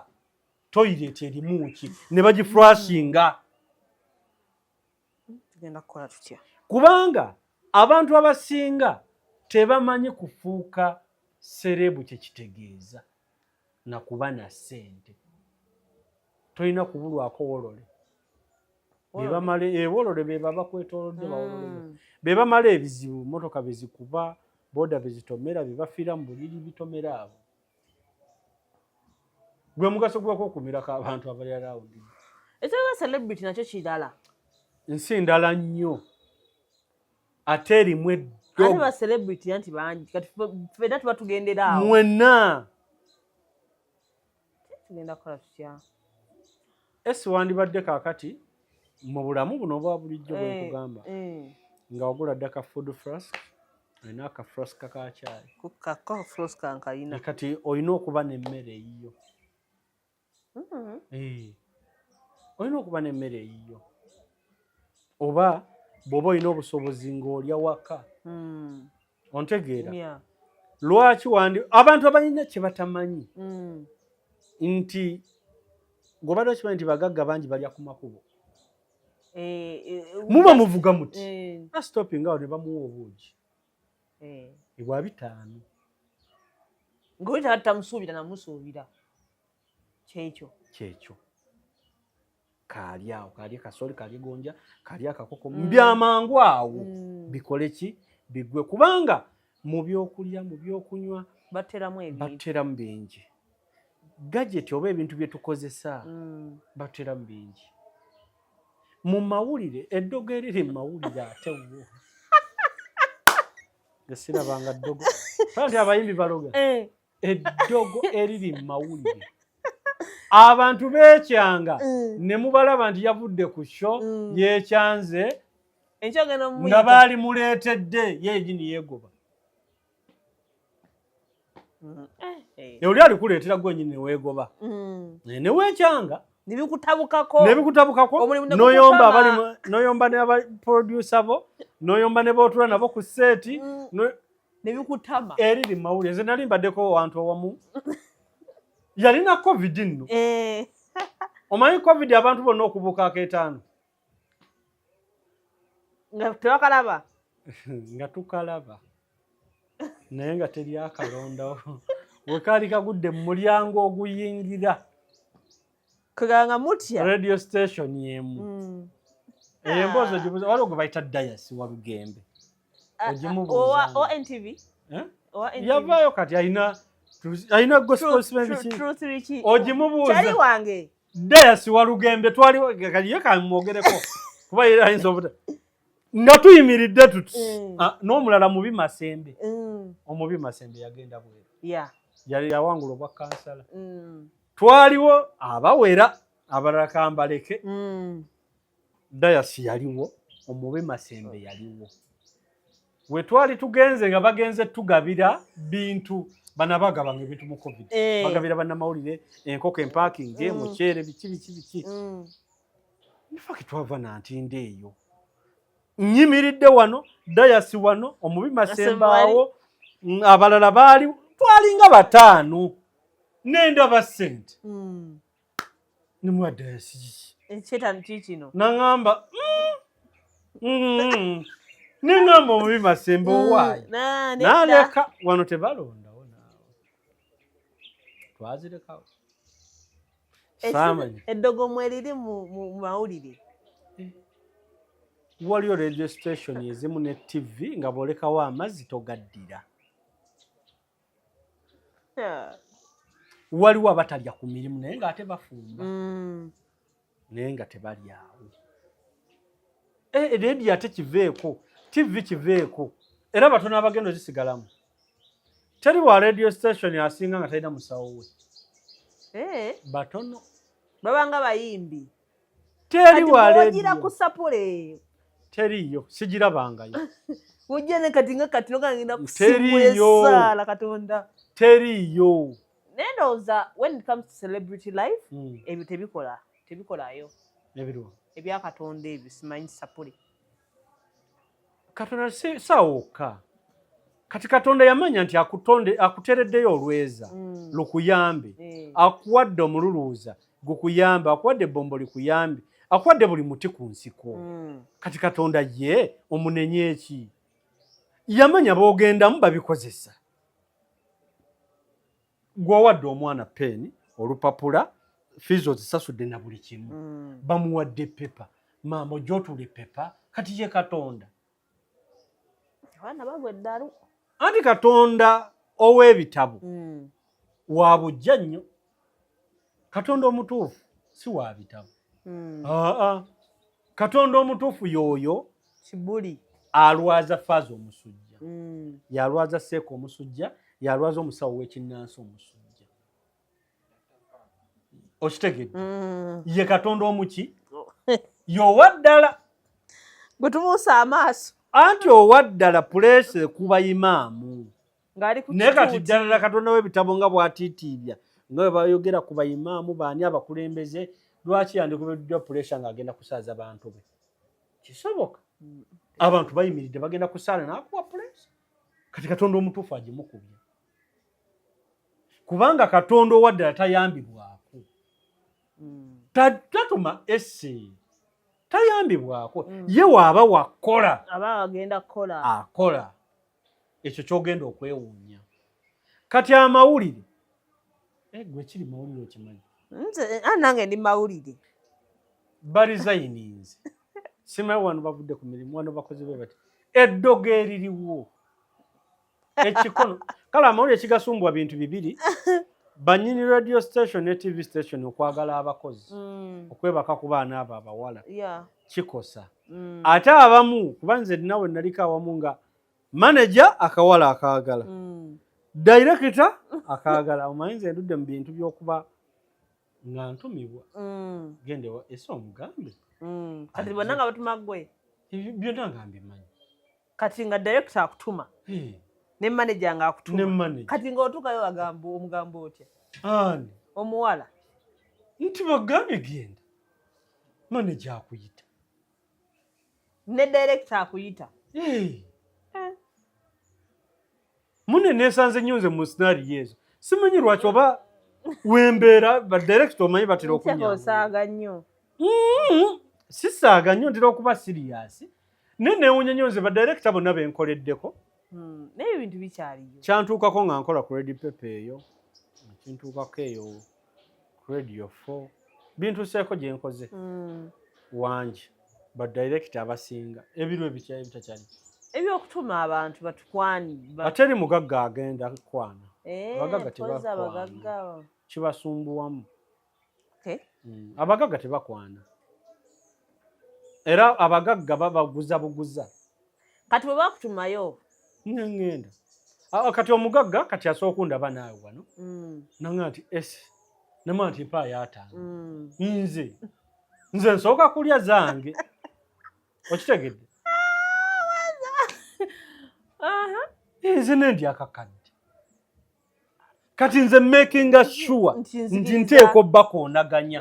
toilet erimu ki ne bagiflashinga tugenda kukola tutya kubanga abantu abasinga tebamanyi kufuuka serebu kyekitegeeza nakuba na ssente tolina kubulwako wolole wolole beba bakwetoolodde bawolole beba mala ebizibu motoka bezikuba boda bezitomera bebafiira mu buliri bitomera abo gwe mugaso gwako okumirako abantu abali arawundi ekyoga celebrity nakyo kirala nsi ndala nnyo ate erimu ate ba celebrity anti bangi kati ffenna tubatugendera awo mwenna tugenda kukola tutya esi wandibadde kaakati mu bulamu buno obwa bulijjo bwekugamba nga wagula dde ka food flask olina aka flask kakacaayi kaka flask kankayina kati olina okuba n'emmere eyiyo olina okuba n'emmere eyiyo oba bw'oba olina obusobozi ng'olya waka ontegeera lwaki abantu abalina kye batamanyi nti gweobadde okimanyi nti bagagga bangi balya ku makubo muba muvuga muti astopinga awo ne bamuwa obuugi bwa 5 ng'oli tamusuubira namusuubira kyekyo kaali awo kaali kasoli kaali gonja kaali akakoko mbyamangu awo bikole ki bigwe kubanga mu byokulya mu byokunywa bateramu bingi gadget oba ebintu bye tukozesa bateramu bingi mu mawulire eddogo eriri mu mawulire ate wo gesirabanga ddogo nti abayimbi baloga eddogo eriri mu mawulire abantu beekyanga ne mubalaba nti yavudde ku sho yeekyanze nga baali muleetedde ye egini yeegoba oli alikuleetera gwenyini neweegoba neweekyanga nebikutabukako noyomba ne abaproducer bo noyomba ne bootula nabo ku seeti nebikutama eriri mawulire nze nali mbaddeko wantu owamu yalina covid nno omanyi covid abantu bonna okubuuka akeetaano nga tebakalaba nga tukalaba naye nga teri akalondawo wekaali kagudde mu mulyango oguyingira kaganga mutya radio station yemu emboozi gibuza waliwo gwe bayita Dayas Walugembe ogimubuuza ONTV yavaayo kati alina gospel ki ogimubuuza kyali wange Dayas Walugembe twaliye kamwogereko kuba ayinza obuta nga tuyimiridde tuti n'omulala mubi Masembe omubi Masembe yagenda bweru yali yawangula obwa kansala twaliwo abawera abalala kambaleke Dayas yaliwo omubi Masembe yaliwo we twali tugenze nga bagenze tugabira bintu banabagabanga ebintu mu covid bagabira bannamawulire enkoko empakinge muceere biki nifaki twava nantinde eyo nyimiridde wano Dayas wano omubi Masembe awo abalala baali twalinga bataano nendaba ssente nimwa Dayas ekyetano kikino nangamba nengamba omubi Masembe owaayi naleka wano tebalondawo naawe twazirekawo eddogomu eriri mu mawulire waliyo radio station ezimu ne TV nga bwolekawo amazzi togaddira waliwo abatalya ku mirimu naye nga ate bafumba naye nga tebalyawo radio ate kiveeko TV kiveeko era batono abagendo zisigalamu teri wa radio station asinga nga talina musawo we batono babanga bayimbi teri wa radio kusapule teriyo sigirabangayo ujja ne kati nga kati nogenda kusimuesala katonda teriyo nendoza when it comes to celebrity life ebyo tebikolayo ebiro ebya katonda ebyo simanyi sapule katonda sawoka kati katonda yamanya nti akutereddeyo olweza lukuyambe akuwadde omululuuza gukuyambe akuwadde ebbombo likuyambe akuwadde buli muti ku nsiko kati katonda ye omunenye eki yamanya boogendamu babikozesa gwawadde omwana peeni olupapula fiizi ozisasudde na buli kimu bamuwadde pepa maama ojotule pepa kati ye katonda abaana bagwa eddalu anti katonda ow'ebitabo wa bujja nnyo katonda omutuufu si wa bitabo katonda omutuufu y'oyo kibuli alwaza faaza omusujja yalwaza seeka omusujja yalwaza omusawo w'ekinnansi omusujja okitegedde ye katonda omuki y'owa ddala gwe tumuusa amaaso anti owa ddala puleese kuba imaamu naye kati ddala katonda w'ebitabo nga bw'atiitiibya nga bwe bayogera ku bayimaamu baani abakulembeze lwaki yandikubiddwa puleesa ng'agenda kusaaza bantu be kisoboka abantu bayimiridde bagenda kusaala n'akuwa puleesa kati katonda omutuufu agimukubye kubanga katonda owa ddala tayambibwako tatuma esse tayambibwako ye waaba wakola aba agenda kukola akola ekyo kyogenda okwewuunya kati amawulire gwe kiri mawulire okimanyi nange ndi mawulire barizayininze simanyi wano bavudde ku mirimu wano bakozi be bati eddogo eririwo ekikono kale amawulire kigasumbwa bintu bibiri banyini radio station ne TV station okwagala abakozi okwebaka ku baana abo abawala kikosa ate abamu kuba nze nawe naliko awamu nga manager akawala akaagala director akaagala omanyi nze ndudde mu bintu by'okuba nga ntumibwa gendewa ese omugambe kati bonna nga batuma gwe byonna nga mbimanyi kati nga director akutuma ne manager ng'akutuma kati ng'otuukayo bagamba omugamba otya ani omuwala nti bagambye genda manager akuyita ne director akuyita mune nesanze nyunze mu scenario ezo simanyi lwaki oba wembeera ba director omanyi batera okunyosaaga nnyo sisaaga nnyo ntera okuba serious naye neewunya nnyo nze ba director bonna benkoleddeko naye ebintu bikyaliyo kyantuukako nga nkola ku Red Pepper eyo kintuukako eyo ku Radio 4 bintuuseeko gye nkoze wangi ba director abasinga ebiro ebikyayi bitakyali ebyokutuma abantu batukwani ate eri mugagga agenda kwana abagagga tebakwana kibasumbuwamu abagagga tebakwana era abagagga babaguza buguza kati bwe bakutumayo ngenda kati omugagga kati asooka okundaba naawe wano nanga nti esi nama nti mpa y'ataano nze nsooka kulya zange okitegedde nze nendya akakadde kati nze making sure nti nteeka obbakoonaganya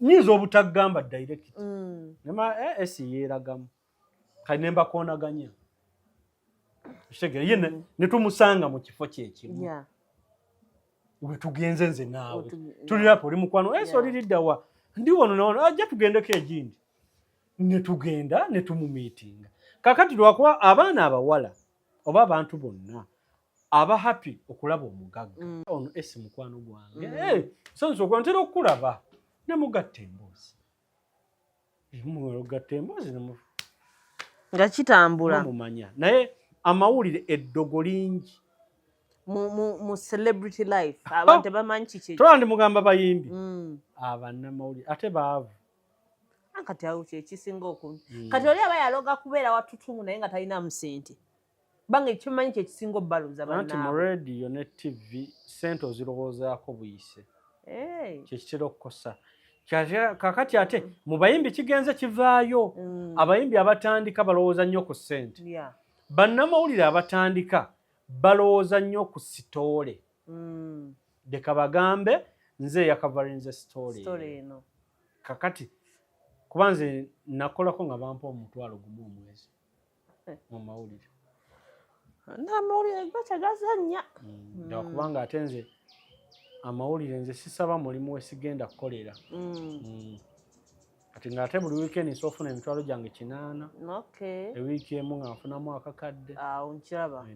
nyinza obutagamba direct nema esi yeeragamu kati ne mbakoonaganya okitegedde ye ne tumusanga mu kifo kyekimu we tugenze nze naawe tuli apo oli mukwano esi oliriddawa ndi wano nawono ajja tugendeko egindi ne tugenda ne tumumiitinga kakati lwakuba abaana abawala oba abantu bonna aba happy okulaba omugagga ono esi mukwano gwange sonso okuba ntera okukulaba ne mugatta emboozi mugatta emboozi nga kitambula mumanya naye amawulire eddogo lingi mu celebrity life abantu tebamanyi kiki tola ndi mugamba bayimbi abannamawulire ate baavu kati awo kyekisinga okuntu kati oli aba yaloga kubeera watutumu naye nga talinamu sente bange kimanyi kyekisinga obbaluza banti mu radio ne TV sente ozirowoozaako buyise kyekitera okukosa kakati ate mu bayimbi kigenze kivaayo abayimbi abatandika balowooza nnyo ku sente bannamawulire abatandika balowooza nnyo ku sitoole leka bagambe nze yakavalinze sitoole eno kakati kuba nze nakolako nga bampa omutwalo gumu omwezi mu mawulire n'amawulire gakyagazannya kubanga ate nze amawulire nze sisaba mulimu we sigenda kukolera kati ng'ate buli wiikendi nsobola ofuna emitwalo gyange 8 ewiiki emu nga nfunamu akakadde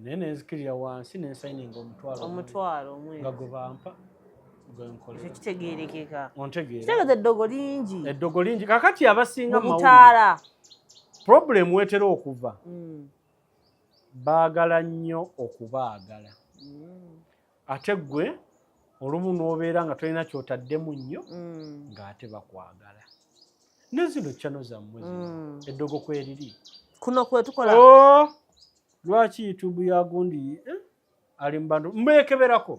naye nenzikirira wansi nensayininga omutwalo nga gwe bampa kitegeerekeka ontegeera eddogo lingi kakati abasinga mawulire problem wetera okuva baagala nnyo okubaagala ate gwe olumu n'obeera nga tolina kyotaddemu nnyo ng'ate bakwagala nezino chano zammwe eddogo kweriri kuno kwetukola lwaki YouTube yagundi ali mbandu mbekeberako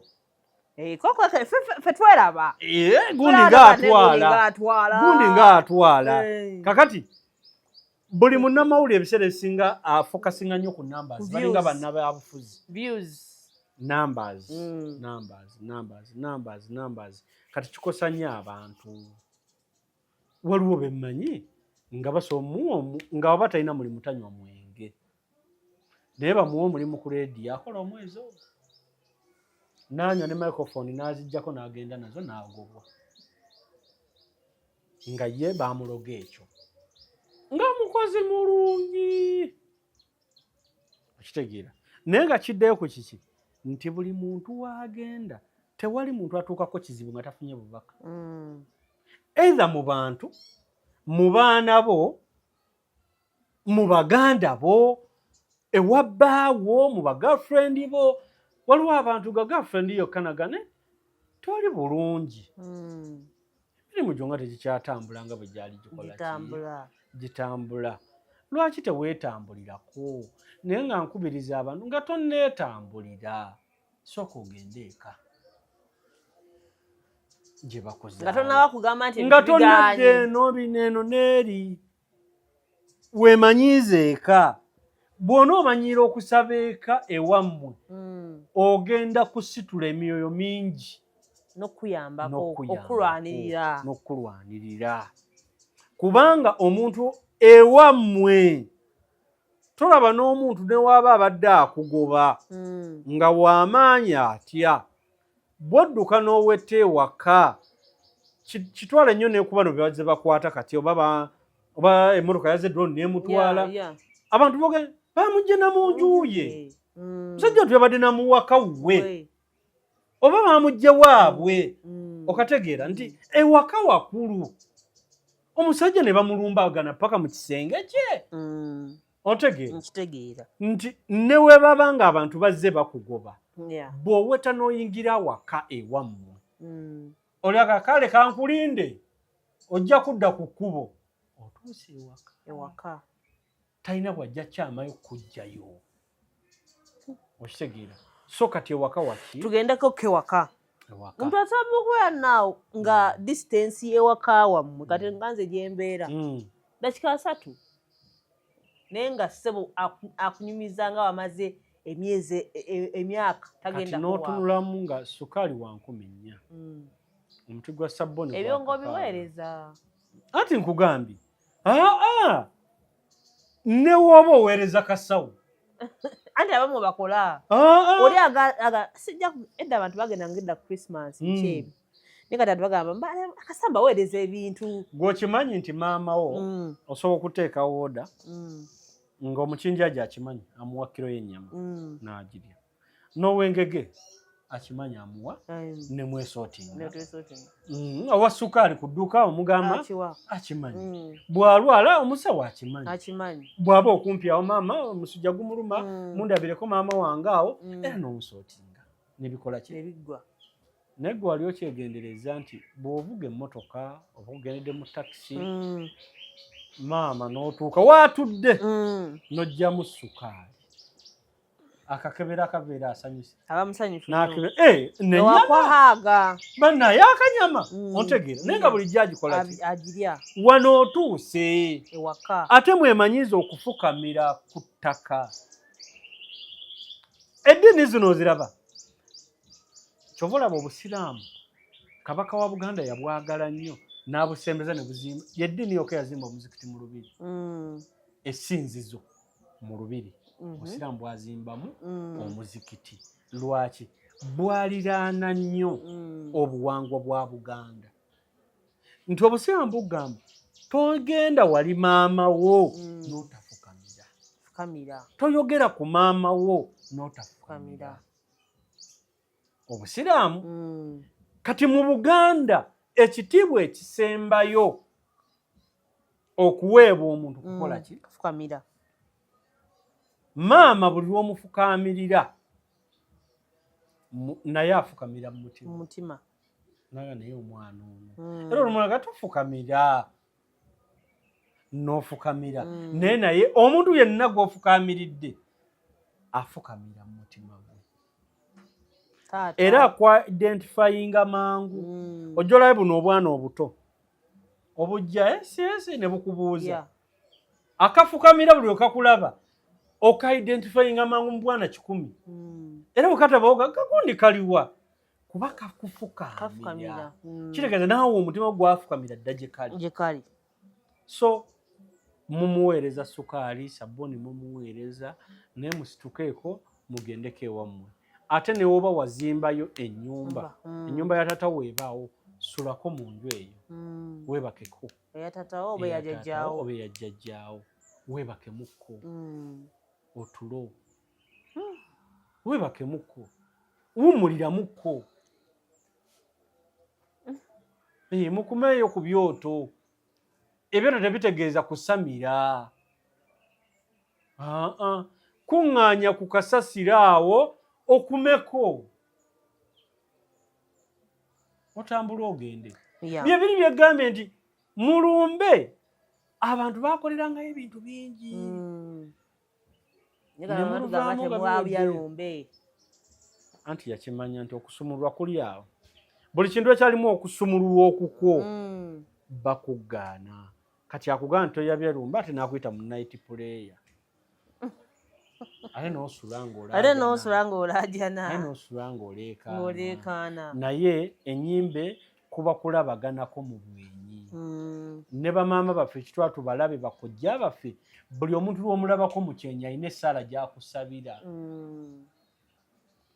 koko fe tweraba gundi ng'atwala kakati buli munnamawulire ebiseera ebisinga afokasinga nnyo ku numbers balinga bannabyabufuzi numbers kati kikosa nnyo abantu waliwo bemmanyi nga basomuwa nga baba talina mulimu tanywa mwenge naye bamuwa omulimu ku leediyo akola omwezi ogwo n'anywa ne microphone n'aziggyako n'agenda nazo n'agobwa nga ye baamuloga ekyo nga mukozi mulungi okitegeera naye nga kiddeyo ku kiki nti buli muntu waagenda tewali muntu atuukako kizibu nga tafunye bubaka either mu bantu mu baana bo mu baganda bo ewa bbaawo mu bagirlfriend bo waliwo abantu ga girlfriend yokka nagane toli bulungi emirimu gyo nga tegikyatambula nga bwe gyali gitambula lwaki teweetambulirako naye nga nkubiriza abantu nga tonneetambulira sooka ogende eka gye bakoze nga tonnadde eno bineeno n'eri weemanyiize eka bw'ona omanyira okusaba eka ewammwe ogenda kusitula emyoyo mingi n'okulwanirira kubanga omuntu ewammwe tolaba n'omuntu ne waaba abadde akugoba nga w'amaanyi atya bw'odduka n'owetta ewaka kitwala nnyo neekuba no byaze bakwata kati oba emmotoka yazze drone n'emutwala abantu boogenda bamugye na mu nju ye musajja watu yabadde namuwaka we oba bamugye waabwe okategeera nti ewaka wakulu omusajja ne bamulumbagana paka mu kisenge kye otegeera nti ne we baba nga abantu bazze bakugoba bw'oweta n'oyingira waka ewammwe oli akakale kankulinde ojja kudda ku kkubo otuuse ewaka talina bwajja kyamayo kujjayo okitegeera so kati ewaka waki tugendeko kewaka omuntu asobola okubeera naawo nga distance ewaka wammwe kati nganze gyembeera dakika 3 naye nga ssebo akunyumiza nga wamaze emyaka tagenda n'otunulamu nga sukaali wa 14 omuti gwa sabboni ebyo ng'obiweereza anti nkugambye ne wooba oweereza kasawo anti abamu bakola oli sijja edda abantu bagenda ngedda Christmas kyebi naye kati abantu bagamba akasamba baweereza ebintu gw'okimanyi nti maama wo osobola okuteekawo oda ng'omukinjaji akimanyi amuwa kiro y'ennyama n'agirya n'owengege akimanyi amuwa ne mwesootinga owa sukaali ku dduuka omugamba akimanyi bw'alwala omusawo akimanyi bw'aba okumpyawo maama omusujja gumuluma mundabireko maama wange awo era n'omusootinga nebikola kibiggwa naye gwe wali okyegendereza nti bw'ovuga emmotoka oba ogendedde mu takisi maama n'otuuka waatudde n'ojjamu sukaali akakebera akabeera asanyuse nenyama bannaye akanyama ontegeera naye nga bulijjo agikola agirya wano otuuse ate mwemanyiza okufukamira ku ttaka eddiini zino oziraba kyova olaba obusiraamu kabaka wa Buganda yabwagala nnyo n'abusembeza ne buzimba yeddiini yokka yazimba omuzikiti mu Lubiri essinzizo mu Lubiri obusiraamu bwazimbamu omuzikiti lwaki bwaliraana nnyo obuwangwa bwa Buganda nti obusiraamu bugamba togenda wali maama wo n'otafukamira toyogera ku maama wo n'otafukamira obusiraamu kati mu Buganda ekitiibwa ekisembayo okuweebwa omuntu kukola ki kufukamira maama buli lw'omufukamirira naye afukamira mu mutima naga naye omwana ono era olumulaga tufukamira n'ofukamira naye omuntu yenna gw'ofukamiridde afukamira mu mutima gwe era akwa identifyinga mangu ojja olabe buno obwana obuto obujja esi ne bukubuuza akafukamira buli okakulaba oka-identifyinga mangu mu bwana 100 era bwekatabawo kakundi kaliwa kuba kakufukamira kitegeeza naawe omutima gwafukamira dda gye kali so mumuweereza sukaali sabboni mumuweereza naye musitukeeko mugendeko ewammwe ate ne woba wazimbayo ennyumba ya tata weebaawo sulako mu nju eyo weebakeko oba eyajjajjaawo weebakemukko otulo weebakemukko wummuliramuko mukumeeyo ku byoto ebyoto tebitegeeza kusamira kuŋŋaanya ku kasasiro awo okumeko otambula ogende bye biri byegambye nti mulumbe abantu bakolerangayo ebintu bingi anti yakimanya nti okusumulwa kuli awo buli kintu ekyalimu okusumululwa okukwo bakugaana kati akugaana nti toyabya lumba ate naakuyita mu night player ate n'osula ng'olaajana ate n'osula ng'oleekaana naye ennyimbe kuba kulabaganako mu bwenyi ne bamaama baffe kitwatubalabe bakojja baffe buli omuntu lw'omulabako mu kyenyi alina essaala gy'akusabira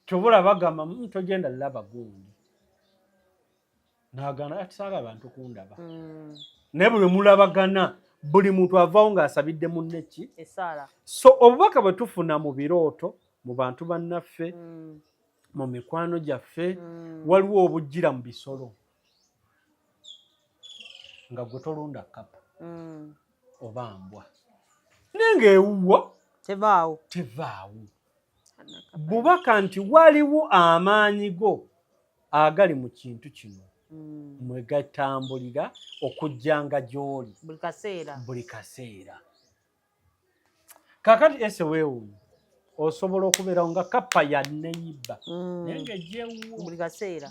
kyobola bagamba togenda laba gundi n'agamba ati saagala bantu kundaba naye buli mulabagana buli muntu avaawo ng'asabidde munne ki essaala so obubaka bwe tufuna mu birooto mu bantu bannaffe mu mikwano gyaffe waliwo obujjira mu bisolo nga gwe tolunda kapa oba mbwa naye ng'ewuwa tevaawo bubaka nti waliwo amaanyi go agali mu kintu kino mwe gatambulira okujjanga gy'oli buli kaseera kaakati ese weewuunye osobola okubeerawo nga kapa yanneyibba naye ng'ejjeewuwo buli kaseera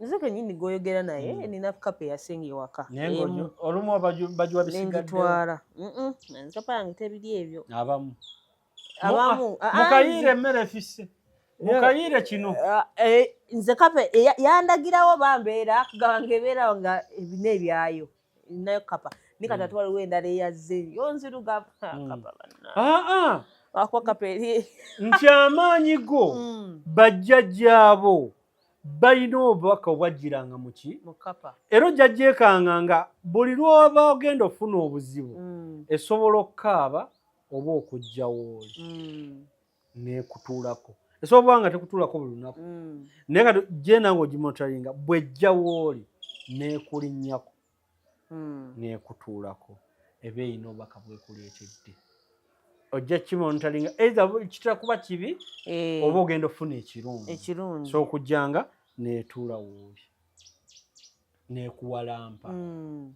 nze kenyini goyogera naye nina kapa eyasenga ewaka olumu bagiwa bisigaddetwala kapa yange tebiri ebyo abamu mukayiire emmere efisse mukayiire kino nze kapa yandagirawo bambeera kugabanga ebeerawo nga ebina ebyayo ninayo kapa ni kati ate waliwo endala eyazze yonzirugavu akwa kapa eri nti amaanyi go bajjajjaabo balina obubaka obwajjiranga mu kapa era ojjajja ekanganga buli lw'oba ogenda ofuna obuzibu esobola okukaaba oba okujja wooli n'ekutuulako esobola nga tekutuulako buli lunaku naye kati gye nange ogimotalinga bw'ejja wooli n'ekulinnyako n'ekutuulako eba erina obubaka bwekuleetedde ojja kimontalinga either kitera kuba kibi oba ogenda ofuna ekirungi so okujjanga n'etuula wooli n'ekuwalampa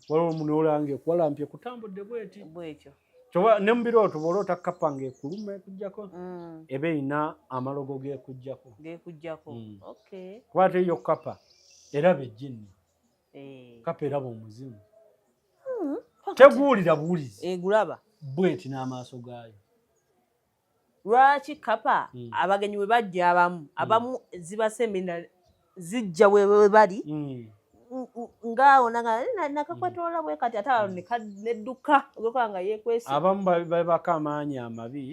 waliwo omuntu olanga ekuwalampye kutambudde bwetyo kyoba ne mu birooto bw'oloota kapa ng'ekuluma ekuggyako eba erina amalogo geekuggyako kuba ate yo kapa eraba ejjinni kapa eraba omuzimu teguwulira buwulizi egulaba bweti n'amaaso gaayo lwaki kapa abagenyi bwe bajja abamu zibasemena zijja we bali ngaawo nakakwatoola bwe kati ate awo nedduka olwokuba nga yeekwese abamu babaka amaanyi amabi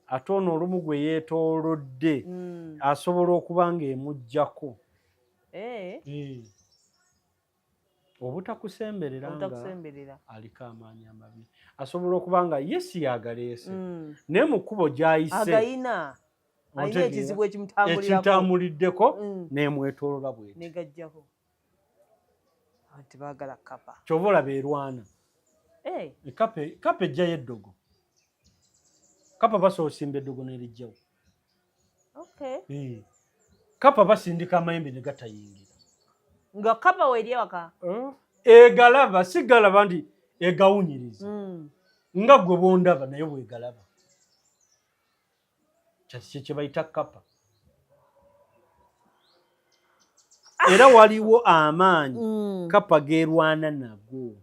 ate ono olumu gwe yeetoolodde asobola okuba ng'emuggyako obutakusemberera nga aliko amaanyi amabi asobola okuba nga ye si yagaleese naye mu kkubo gy'ayise alina ekizibu ekimutambuliddeko n'emwetoolola bweti negajjako tebaagala kapa ky'oba olaba erwana kapa ejjayo eddogo kapa basobola osimba eddogo n'erijjawo kapa basindika amayembe ne gatayingira nga kapa weeri ewaka egalaba si galaba nti egawunyiriza nga gwe bondaba naye bwegalaba kyakikye kye bayita kapa era waliwo amaanyi kapa geerwana nago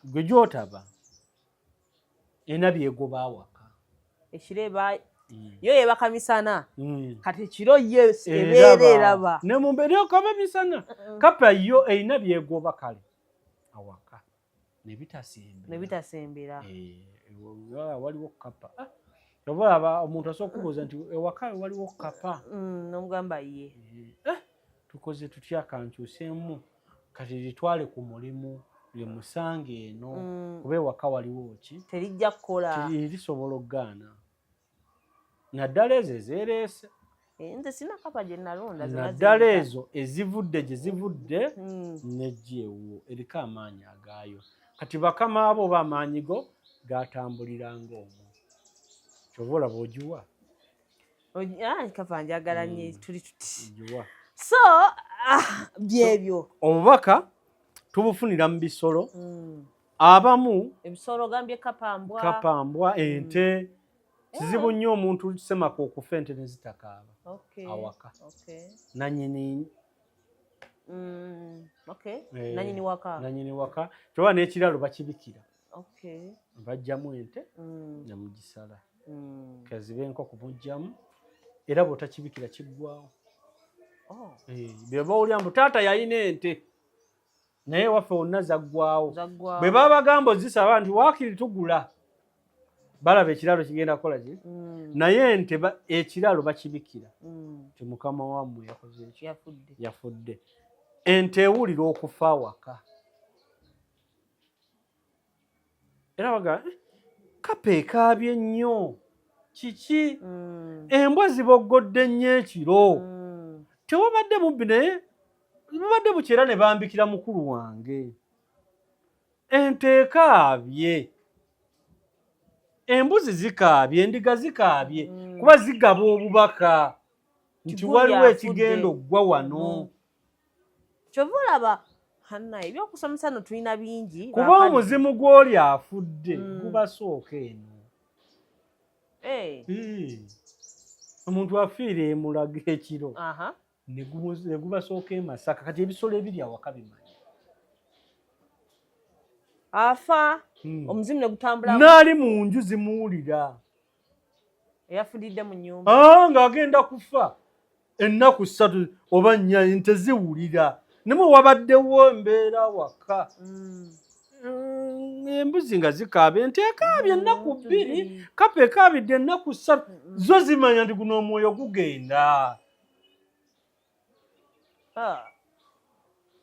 gwe gy'otaba erina byegoba awaka ekiro yo yebaka misana kati ekiro ye ebeera eraba ne mu mbeera okaba misana kapa yo erina byegoba kale awaka ne bitasembera waliwo kapa oba omuntu asobola okubuuza nti ewaka waliwo kapa n'omugamba ye tukoze tutya akankyuseemu kati litwale ku mulimu limusange eno kuba ewaka waliwo ki terijja kukola lisobola okugaana naddala ezo ezeereese nze sina kapa gye nalonda naddala ezo ezivudde gye zivudde nejjeewo eriko amaanyi agaayo kati bakama abo oba amaanyi go gatambuliranga omwo kyoba olaba ogiwa kapa njagala nnyo tuli tuti so byebyo obubaka tubufunira mu bisolo abamu ebisolo gambye kapa mbwa ente kizibu nnyo omuntu semaka okufa ente ne zitakaaba awaka nanyini nanyini waka kyoba n'ekiralo bakibikira bajjamu ente nga mugisala kazibe enkoko mujjamu era bw'otakibikira kiggwawo. Bwe bawulira mbu taata yalina ente naye waffe wonna zaggwawo bwe baba bagamba ozisaba nti waakiri tugula balaba ekiralo kigenda kukola ki naye ente ekiralo bakibikira ti mukama wammwe yakoze ekyo yafudde. Ente ewulira okufa awaka era baga kapa ekaabye nnyo kiki embwa ziboggodde nnyo ekiro tewabadde mubbi naye bubadde bukyera ne bambikira mukulu wange ente ekaabye embuzi zikaabye endiga zikaabye kuba zigaba obubaka nti waliwo ekigenda oggwa wano. Kyova olaba hanna ebyokusomesa no tulina bingi kuba omuzimu gw'oli afudde gubasooka eno. Omuntu afiira emulaga ekiro ne gubasooka emasaka kati ebisolo ebiri awaka bimanyi afa omuzimu ne gutambula naali mu nju zimuwulira eyafudidde mu nnyumba ng'agenda kufa ennaku 3 oba 4 ente ziwulira nemwe wabaddewo embeera waka embuzi nga zikaaba ente ekaabye ennaku 2 kapa ekaabidde ennaku 3 zo zimanya nti guno omwoyo gugenda.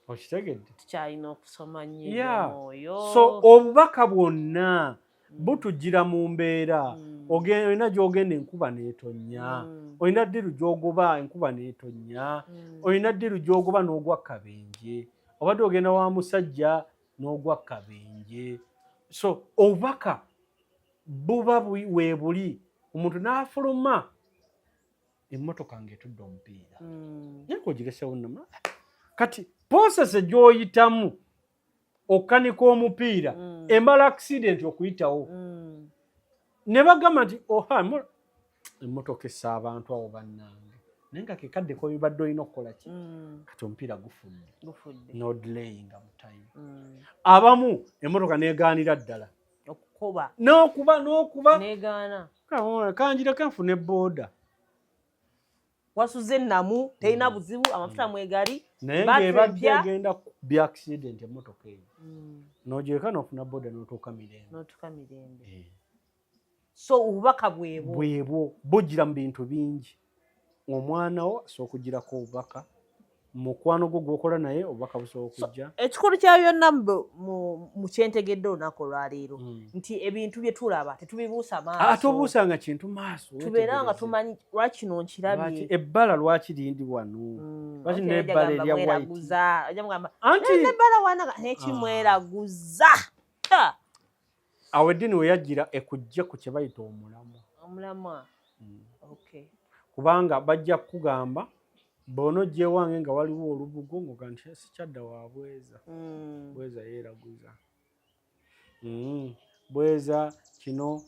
Okitegedde tukyalina okusoma nnyo omwoyo so obubaka bwonna butugira mu mbeera olina gy'ogenda enkuba n'etonnya olina ddiru gy'ogoba enkuba n'etonnya olina ddiru gy'ogoba n'ogwa kabenje obadde ogenda wa musajja n'ogwa kabenje. So obubaka buba weebuli omuntu n'afuluma emmotoka ng'etudde omupiira naye kogiresewo nnama kati posese gy'oyitamu okkanika omupiira emala accident okuyitawo ne bagamba nti emmotoka essa abantu awo bannange naye nga kekadde kobibadde olina okukola ki kati omupiira gufudde no delayinga mu time abamu emmotoka neegaanira ddala n'okuba negaana kanjira kanfune booda wasuze ennamu terina buzibu amafuta mwegali naye ng'ebadde egenda bya accident emmotoka eyo n'ogyeka n'ofuna booda n'otuuka mirembe. So obubaka bwebwo bugira mu bintu bingi. Omwana wo asooka okugirako obubaka mukwano gwo gw'okola naye obubaka busobola okujja. Ekikulu kya byonna mu kyentegedde olunaku olwaleero nti ebintu bye tulaba tetubibuusa maaso. Tobuusanga kintu maaso. Tubeera nga tumanyi lwaki kino nkirabye. Ebbala lwaki lindi wano. Lwaki n'ebbala erya white. Anti n'ebbala wana n'ekimweraguza. Awo eddiini we yajjira ekujja ku kye bayita omulamwa. Kubanga bajja kugamba bw'onojja ewange nga waliwo olubugo ng'oga nti sikyadda wa bweza. Bweza yeeraguza. Bweza kino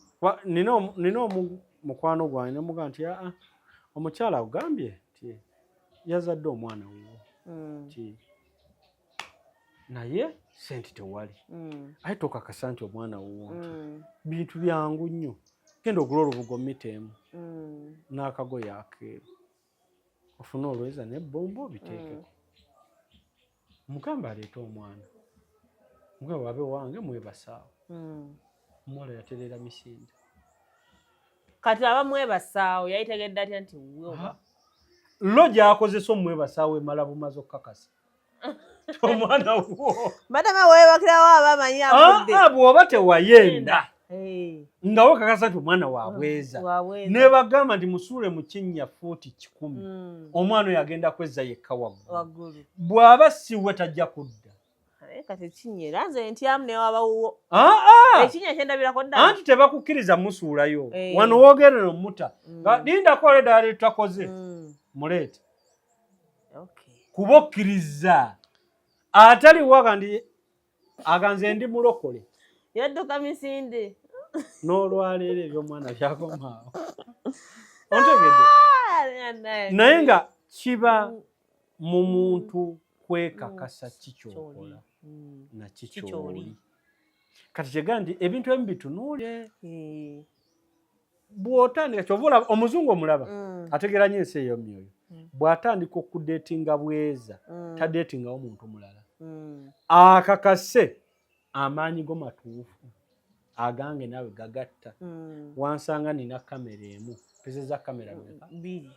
nina mukwano gwange ne muga nti omukyala agambye nti yazadde omwana wuwo naye sente tewali aye tokakasa nti omwana wuwo bintu byangu nnyo genda ogula olubugo miteemu n'akagoye akeeru ofune olweza n'ebbombo biteekeko mugamba aleeta omwana mugamba wabe wange mwebasaawo omuwala yatereera misinde kati aba mwebasaawo yayitegedde atya nti lo gy'akozesa omwebasaawo emala bumaze okukakasa omwana wo madama weebakirawo abamanyi avudde bw'oba tewayenda nga wekakasa nti omwana wabweza ne bagamba nti musuule mu kinnya fuuti 10 omwana oyo agenda kwezza yekka waggulu bw'aba siwe tajja kudda kati ekinnya era nze ntyamu ne wabawuwo ekinnya kyendabirako ddala anti tebakukkiriza musuulayo wano woogere nomuta lindako ledala lyetutakoze muleete kuba okkiriza ataliwo aganze ndi mulokole yadduka misinde n'olwaleero ebyomwana byakomaawo ontegedde naye nga kiba mu muntu kwekakasa kikyokola na kikyoli kati kyegandi ebintu ebimu bitunuule bw'otandika kyova omuzungu omulaba ategeera nnyo ensi eyo myoyo bw'atandika okudeetinga bweza tadeetingawo muntu mulala akakase amaanyi go matuufu agange naawe gagatta wansanga nina kamera emu pese za kamera mbiri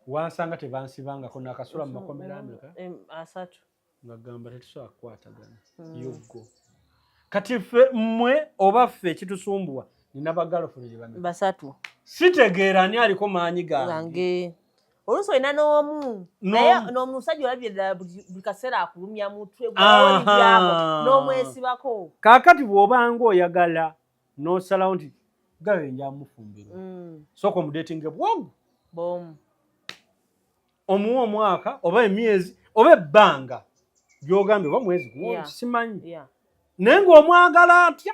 wansanga tebansibangako nakasula mu makomera ameka asatu ngagamba tetusobola kukwatagana yoggo kati ffe mmwe oba ffe ekitusumbuwa nina bagalofuneje basatu sitegeera ani aliko maanyi gange oluusi olina n'omu naye n'omusajja olabye ddala buli kaseera akulumya mutwe gwolibyako n'omwesibako kaakati bw'obanga oyagala n'osalawo nti gawe njamufumbirwa sooka omudeetinge bwogu bomu omuwa omwaka oba emyezi oba ebbanga gy'ogambye oba mwezi simanyi naye ng'omwagala atya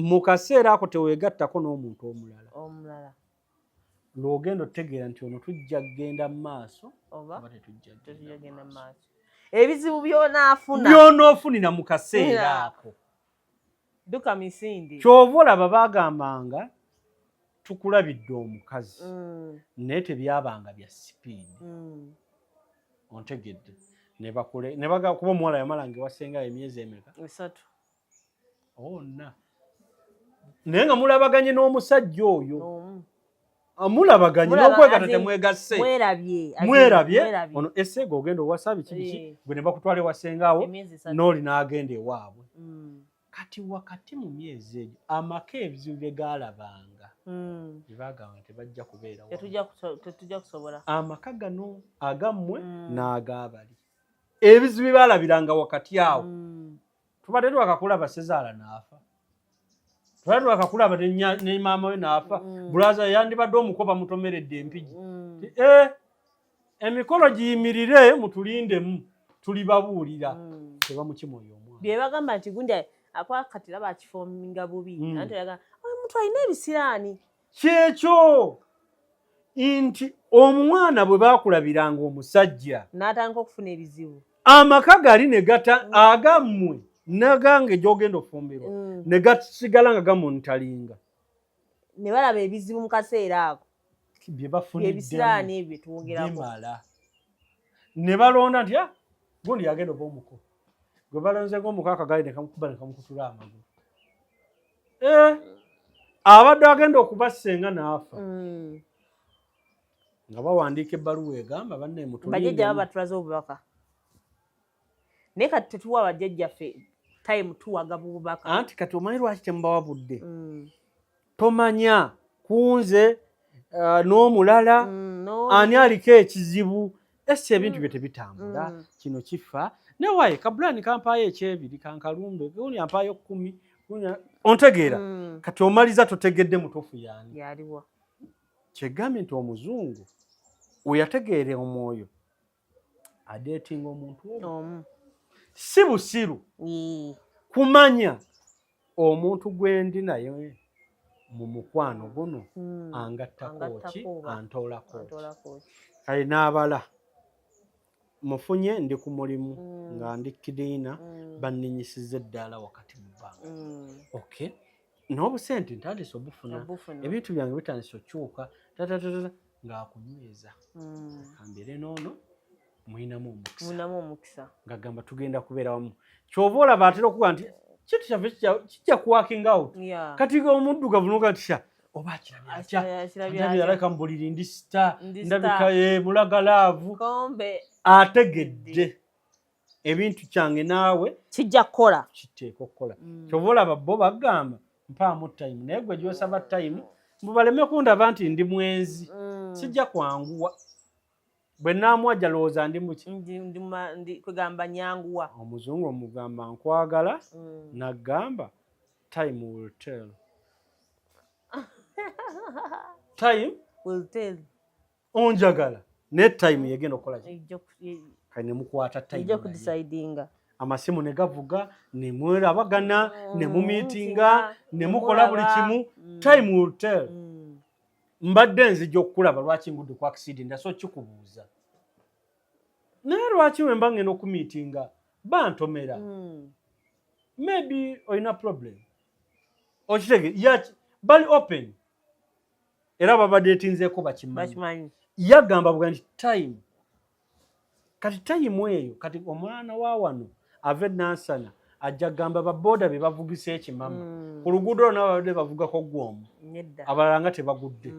mu kaseera ako teweegattako n'omuntu omulala lw'ogenda otegeera nti ono tujja kgenda mu maaso oba tetujja kgenda mu maaso ebizibu by'onoofunira mu kaseera ako duka misinde ky'ova olaba baagambanga tukulabidde omukazi naye tebyabanga bya sipiidi ontegedde kuba omuwala yamalanga ewasengayo emyezi emeka 3 ona naye nga mulabaganye n'omusajja oyo mulabaganye n'okwegata temwegasse mwerabye ono esseega ogenda owasa biki gwe ne bakutwala ewasengaawo n'oli n'agenda ewaabwe kati wakati mu myezi egyo amaka ebizibu bye gaalabanga ebagamba tebajja kubeerawo tetujja kusobola amaka gano agammwe n'agaabali ebizibu bye baalabiranga wakati awo tubadde twakakulaba sezaala n'afa tubadde twakakulaba ne maama we n'afa bulaza yandibadde omukoba mutomeredde empigi emikolo giyimirire mutulindemu tulibabuulira tebamukimoyo omwana bye bagamba nti gundi akwakatira bakifoominga bubi anti yaga omuntu alina ebisiraani kyekyo nti omwana bwe baakulabiranga omusajja n'atandika okufuna ebizibu amaka gali ne gata agammwe nagange gy'ogenda ofumbirwa ne gasigala nga gamuntalinga ne balaba ebizibu mu kaseera ako bye bafunidde ebisiraani ebyo twongerako bimala ne balonda nti gundi yagenda oba omuko gwe balonzeko omuko akagali ne kamukuba ne kamukutula amagulu abadde agenda okubassenga n'afa nga bawandiika ebbaluwa egamba banne bajjajja baba batulaze obubaka naye kati tetuwa bajjajjaffe time tuwaga bubaka anti kati omanyi lwaki temubawa budde tomanya kunze n'omulala ani aliko ekizibu ese ebintu bye tebitambula kino kifa newaye kabulani kampaayo ekyebiri kankalumbe gundi ampaayo 10 ontegeera kati omaliza totegedde mutofu yani yaliwa kyegambye nti omuzungu weyategeere omwoyo adeetinga omuntu si busiru kumanya omuntu gwendi naye mu mukwano guno angattako ki antoolako kale n'abala mufunye ndi ku mulimu nga ndi kidiina banninyisiza eddaala wakati mu bbanga okay n'obusente ntandise obufuna ebintu byange bitandise okyuka ng'akunyweza kambere noono mulinamu omukisa ng'agamba tugenda kubeera wamu kyova olaba atera okuga nti kintu kyaffe kijja kuwaking out kati omuddugavu noga nti oba akirabye alabika mu buliri ndi sita ndabika mulaga laavu ategedde ebintu kyange naawe kijja kukola kiteeka okukola kyova olaba bo bagamba mpaamu time naye gwe gyosaba time mubaleme kundaba nti ndi mwenzi sijja kwanguwa bwe naamwaja lowooza ndi muki kwegamba nyanguwa omuzungu omugamba nkwagala nagamba time will tell time will tell onjagala ne time yegenda okukola kale ne mukwata time amasimu ne gavuga ne mwerabagana ne mumiitinga ne mukola buli kimu time will tell mbadde nzija okukulaba lwaki ngudde ku accident so kikubuuza naye lwaki we mba ngenda okumiitinga bantomera maybe oyina problem okitege bali open era babadde etinzeeko bakimanyi yagamba bwa nti time kati time eyo kati omwana wa wano ave Nansana ajja gamba baboda be bavugisa ekimama ku luguudo nabo babadde bavugako gwomu abalala nga tebagudde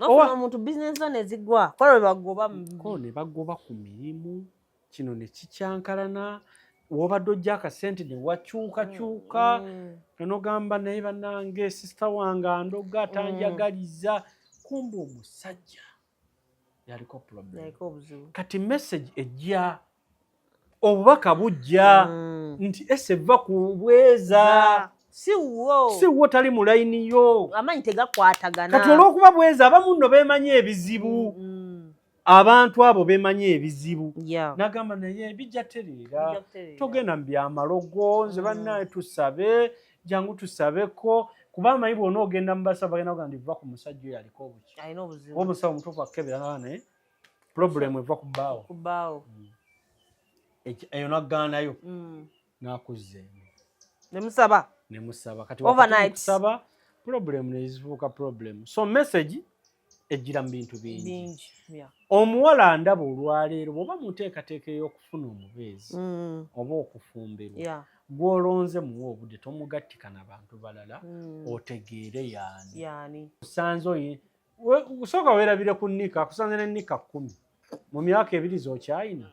omuntu business zone ezigwa kwalo ne bagoba ku mirimu kino ne kikyankalana wobadde ojja akasente ne wakyukakyuka nenogamba naye bannange sisita wange andoga atanjagaliza kumbe omusajja yaliko problem kati message ejja obubaka bujja nti eseva ku bweza siwo tali mu layini yo amanyi tegakwatagana kati olw'okuba bweza abamu nno beemanyi ebizibu abantu abo beemanyi ebizibu nagamba naye bijja tereera togenda mu byamalogo nze bannaye tusabe jangu tusabeko kuba amanyi bwona ogenda mu basaba bagenda kuga ndiva ku musajja oyo aliko obuki omusawo omutuufu akukebera naye problemu eva ku bbaawo eyo nagganayo nakuzzeemu nemusaba kati kusaba problemu nezifuuka problemu so message ejjira mu bintu bingi omuwala ndaba olwaleero bw'oba muteekateeka ey'okufuna omubeezi oba okufumbirwa gw'olonze muwa obudde tomugattika n'abantu balala otegeere yaani kusanze kusooka weerabire ku nnika akusanze ne nnika 10 mu myaka 2 z'okyayina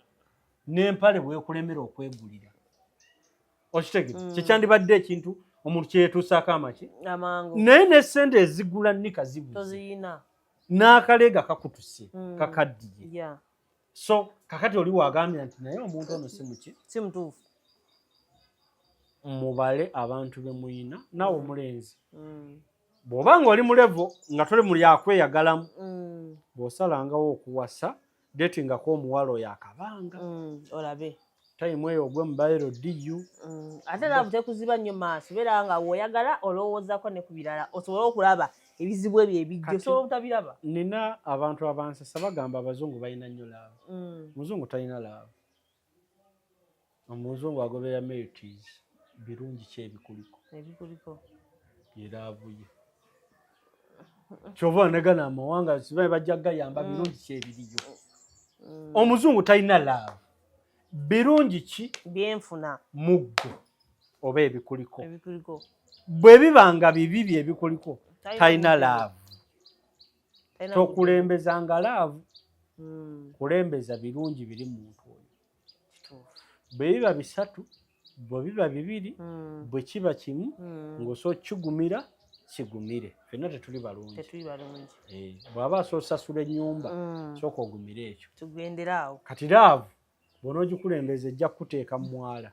n'empale bwekulemera okwegulira okitegere kyekyandibadde ekintu omuntu kyeyetuusaako amaki naye n'essente ezigula nnika zibuze n'akaleega kakutuse kakaddiye so kakati oli wagambira nti naye omuntu ono si mutuufu mubale abantu be muyina naawe omulenzi bw'oba nga oli mulevo nga toli muli akweyagalamu bw'osalangawo okuwasa detingako omuwala oyo akabanga olabe tayimu eyo ogwe mubayiro diyu ate laavu tekuziba nnyo maaso beera nga w'oyagala olowoozako ne ku birala osobole okulaba ebizibu ebyo ebijjo osobola obutabiraba nina abantu abansasa bagamba abazungu balina nnyo laavu omuzungu talina laavu omuzungu agobera merities birungi ki ebikuliko yeraavu ye kyova negana amawanga sibaye bajja gayamba birungi ki ebiriyo omuzungu talina laavu birungi ki byenfuna muggo oba ebikuliko bwe bibanga bibi ebikuliko talina laavu tokulembezanga laavu kulembeza birungi biri muntu oyo bwe biba 3 bwe biba 2 bwe kiba kimu ng'osobola kigumira kigumire ffenna tetuli balungi bw'aba asosasula ennyumba sooka ogumire ekyo tugenderaawo kati laavu bw'onoogikulembeza ejja kukuteeka mu mwala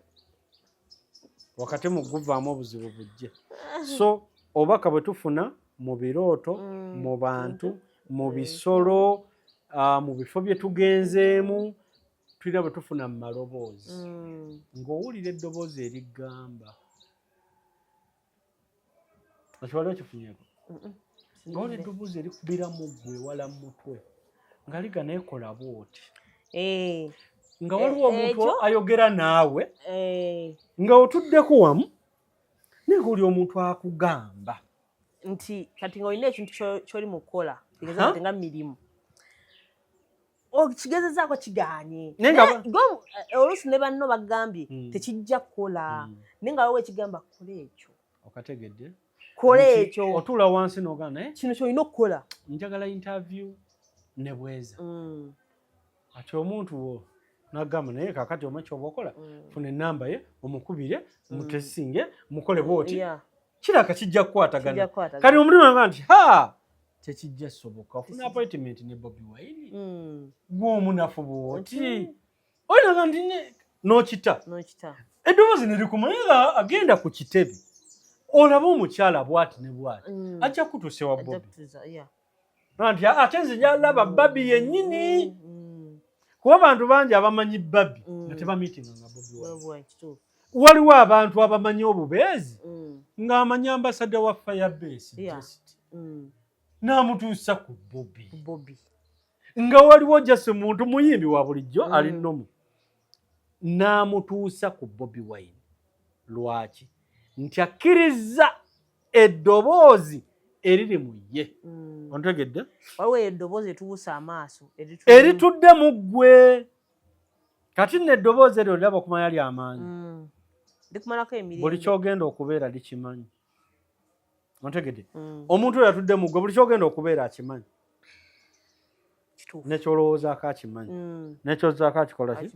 wakati mu guvaamu obuzibu bujje so obubaka bwe tufuna mu birooto mu bantu mu bisolo mu bifo bye tugenzeemu tulina bwe tufuna mu maloboozi ng'owulira eddoboozi erigamba okiwali okifunyeeko ng'owulira eddoboozi erikubira mu ggwe ewala mu mutwe nga liga neekola bw'oti nga waliwo omuntu ayogera naawe nga otuddeko wamu naye ng'oli omuntu akugamba nti kati ng'olina ekintu ky'oli mu kukola tegeza nti nga mirimu kigezezaako kigaanye oluusi ne banno bagambye tekijja kukola naye nga wawe ekigamba kola ekyo okategedde kola ekyo otuula wansi n'ogamba naye kino ky'olina okukola njagala interview ne bweza ati omuntu wo nagamba naye kakati omwe kyoba okola funa enamba ye omukubire mutesinge mukole bwoti kiraka kijja kukwatagana kati omuntu nagamba nti tekijja soboka ofuna appointment ne Bobi Wine gw'omunafu bwoti oyinaga nti n'okita eddoboozi nerikumanyiga agenda ku kitebe olaba omukyala bwati ne bwati ajja kutuuse wa Bobi nti ate nze jalaba Babi yennyini kuba abantu bangi abamanyi Babi nga tebamiitinga nga Bobi Wine waliwo abantu abamanyi obubeezi ng'amanyi ambasada wa Firebase n'amutuusa ku Bobi nga waliwo just muntu muyimbi wa bulijjo ali nnomu n'amutuusa ku Bobi Wine lwaki nti akkiriza eddoboozi eriri mu ye ontegedde waliwo eddoboozi etuwusa amaaso eritudde mu ggwe kati nno eddoboozi eryo liraba okumanya ly'amaanyi buli kyogenda okubeera likimanyi ontegedde omuntu oyo atudde mu ggwe buli kyogenda okubeera akimanyi nekyolowoozaako akimanyi nekyozaako akikola ki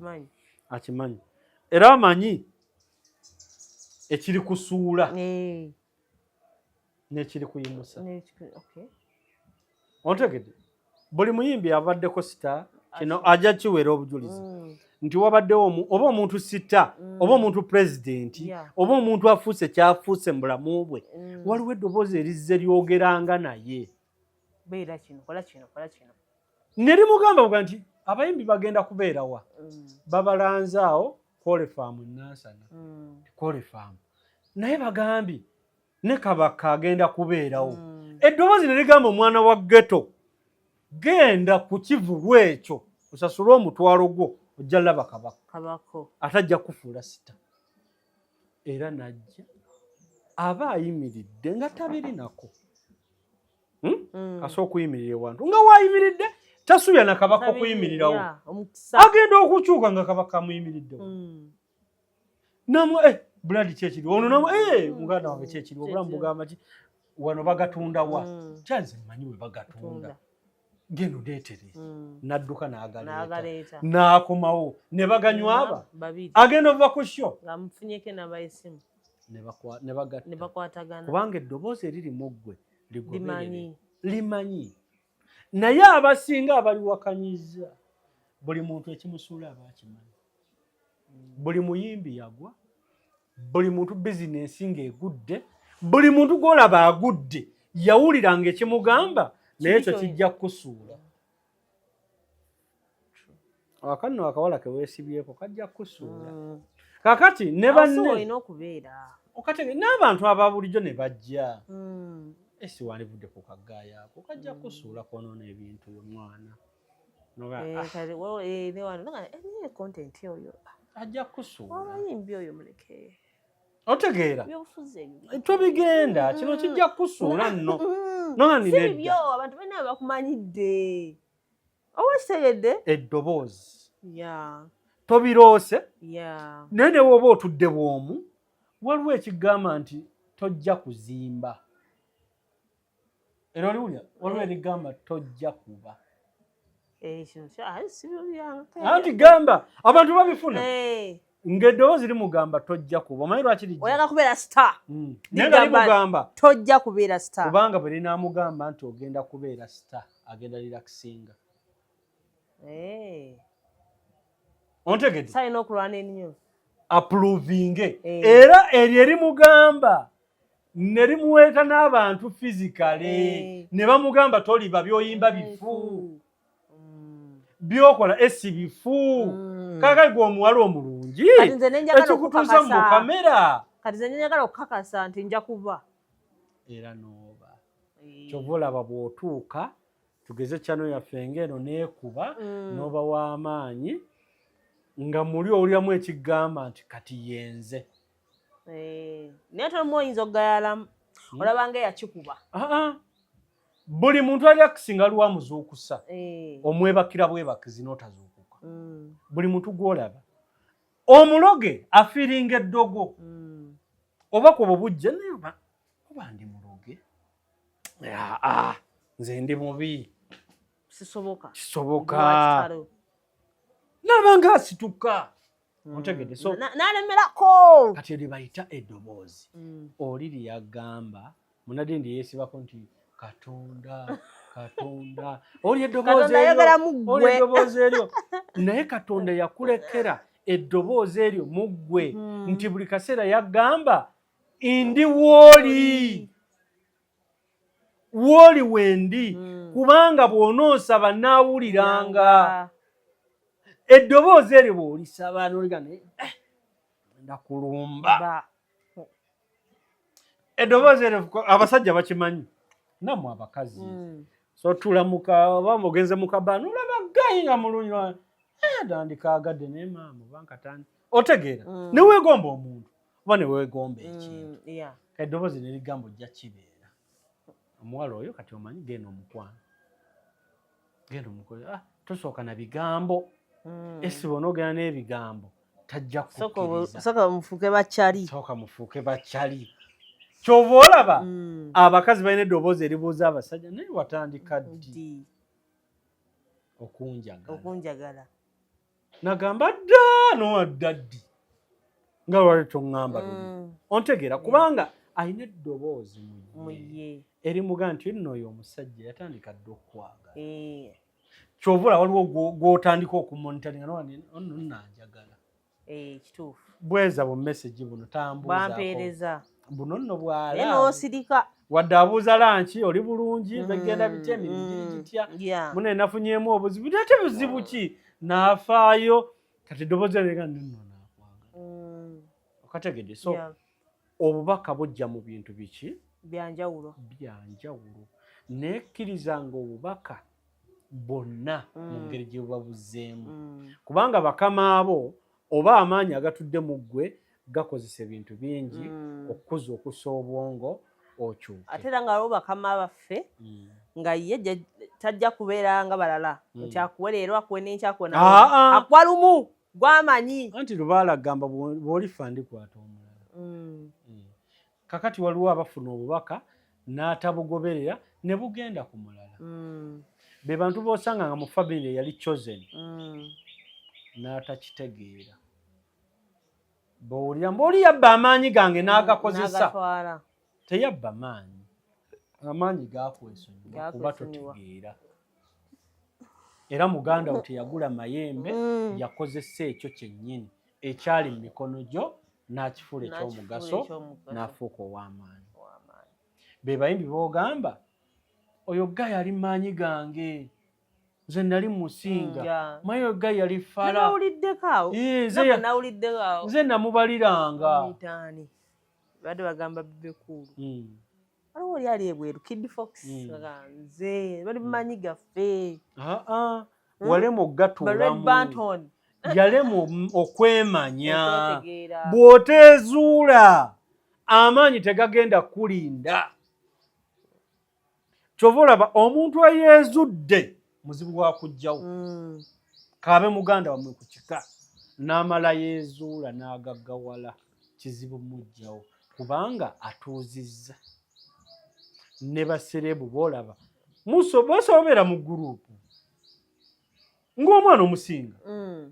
akimanyi era amanyi ekiri kusuula n'ekiri kuyimusa ontegedde buli muyimbi abaddeko sita kino ajja kiwera obujulizi nti wabaddewo oba omuntu sita oba omuntu pulezidenti oba omuntu afuuse kyafuuse mu bulamu bwe waliwo eddoboozi erizze lyogeranga naye ne limugamba nti abayimbi bagenda kubeerawa babalanze awo kolefaamu enansana kolefaamu naye bagambye ne kabaka agenda kubeerawo eddoboozi ne ligamba omwana wa ghetto genda ku kivulu ekyo osasule omutwalo gwo ojja laba kabaka atajja kufuula sita era najja aba ayimiridde nga tabiri nako asobola okuyimirira ewantu nga waayimiridde tasuubya na kabaka okuyimirirawo agenda okukyuka nga kabaka amuyimiriddewo namu buladi kyekiri ono namu muganda wange kyekiri obulamu bugamba ki wano bagatunda kyanze mmanyi we bagatunda genda ndeetere n'adduka n'agaleeta n'akomawo ne baganywa agenda ova ku syo ne bakwatagana kubanga eddoboozi eriri mu ggwe limanyi naye abasinga abaliwakanyiza buli muntu ekimusuula aba akimanyi buli muyimbi yagwa buli muntu bizinensi ng'egudde buli muntu gw'olaba agudde yawuliranga ekimugamba naye ekyo kijja kukusuula akanno akawala keweesibyeko kajja kukusuula kakati ne banne n'abantu aba bulijjo ne bajja esi wandivudde ku kaggaaya ako kajja kukusuula kwonoona ebintu omwana ajja kukusuula abayimbi oyo muleke otegeera tobigenda kino kijja kukusuula nno sibyo abantu bena bakumanyidde owetegedde eddoboozi tobiroose naye ne woba otudde bwomu waliwo ekigamba nti tojja kuzimba era oliwulya waliwo erigamba tojja kuba anti gamba abantu babifuna ng'eddoboozi limugamba tojja kuba omanyi lwaki lijja oyagala kubeera star naye nga limugamba tojja kubeera star kubanga bwe linaamugamba nti ogenda kubeera star agenda lirakisinga ontegedde salina okulwana ennyo approvinge era eryo erimugamba ne limuweeta n'abantu fizikale ne bamugamba toliba byoyimba bifu byokola esi bifu kaka gwe omuwala omulungi ekikutuusa mu kamera kati nze njagala okukakasa nti nja kuba era nooba kyova olaba bw'otuuka tugeze kyano yaffe ng'eno neekuba n'oba w'amaanyi nga muli owuliramu ekigamba nti kati yenze naye tomu oyinza okugayalamu olabanga eyakikuba buli muntu ali akusinga aliwo amuzuukusa omwebakira bwebakizi n'otazuukuka buli muntu gw'olaba omuloge afiiringa eddogo oba kuba bujja naye oba ndi muloge nze ndi mubi kisoboka nabanga asituka ontegedde so nalemerako kati eryo bayita eddoboozi oli lyagamba munadde ndi yeesibako nti katonda oli eddoboozi eryo naye katonda yakulekera eddoboozi eryo mu ggwe nti buli kaseera yagamba ndi wooli wendi kubanga bw'onoosaba naawuliranga eddoboozi eryo bw'olisaba n'oligana ndakulumba eddoboozi eryo abasajja bakimanyi nammwe abakazi so tulamuka oba ogenze mu kabaana olaba gayi nga mulungi dandikaagadde naye maama oba nkatani otegeera ne weegomba omuntu oba ne weegomba ekintu eddoboozi ne ligamba ojja kibeera omuwala oyo kati omanyi genda omukwano genda omukola tosooka na bigambo esi bona ogenda n'ebigambo tajja kukkiriza sooka mufuuke bakyali kyova olaba abakazi balina eddoboozi eribuuza abasajja naye watandika ddi okunjagala nagamba dda nowadda ddi nga lwali toŋŋamba luli ontegeera kubanga alina eddoboozi mu ye erimuga nti nno oyo omusajja yatandika dda okukwagala kyova olaba waliwo gw'otandika okumonitaringa nno nanjagala kituufu bweza bumeseji buno bampeereza buno nno bwala n'osirika wadde abuuza lanki oli bulungi begenda bitya emirimu giri gitya muno nafunyemu obuzibu ate buzibu ki n'afaayo kati eddoboozi erega nno nakwagala okategedde so obubaka bujja mu bintu biki byanjawulo nekkirizanga obubaka bonna mu ngeri gye bubabuzeemu kubanga bakama abo oba amaanyi agatudde mu ggwe gakozesa ebintu bingi okukuza okussa obwongo okyuke ate era nga waliwo bakama baffe nga ye tajja kubeera nga balala nti akuwe leero akuwe n'enkyakwe akuwa lumu gwamanyi anti Lubaale agamba bw'olifa ndikwata omulala kakati waliwo abafuna obubaka n'atabugoberera ne bugenda ku mulala be bantu b'osanga nga mu famire yali chosen n'atakitegeera bw'owulira mboli yabba amaanyi gange n'agakozesa teyabba amaanyi gakwesonyiwa kuba totegeera era muganda wo teyagula mayembe yakozesa ekyo kyennyini ekyali mu mikono gyo n'akifuula ekyomugaso n'afuuka ow'amaanyi be bayimbi boogamba oyo gga yali maanyi gange nze nali musinga maye oyo gga yali fala nze namubaliranga badde bagamba bibekulu waliwo oli ali ebweru Kid Fox nze bali mumanyi gaffe walema ogatuulamu yalema okwemanya bw'oteezuula amaanyi tegagenda kulinda kyova olaba omuntu eyeezudde muzibu wa kujjawo kaabe muganda wamwe ku kika n'amala yeezuula n'agaggawala kizibu mujjawo kubanga atuuzizza ne baserebu boolaba bosobeera mu guruupu ng'omwana omusinga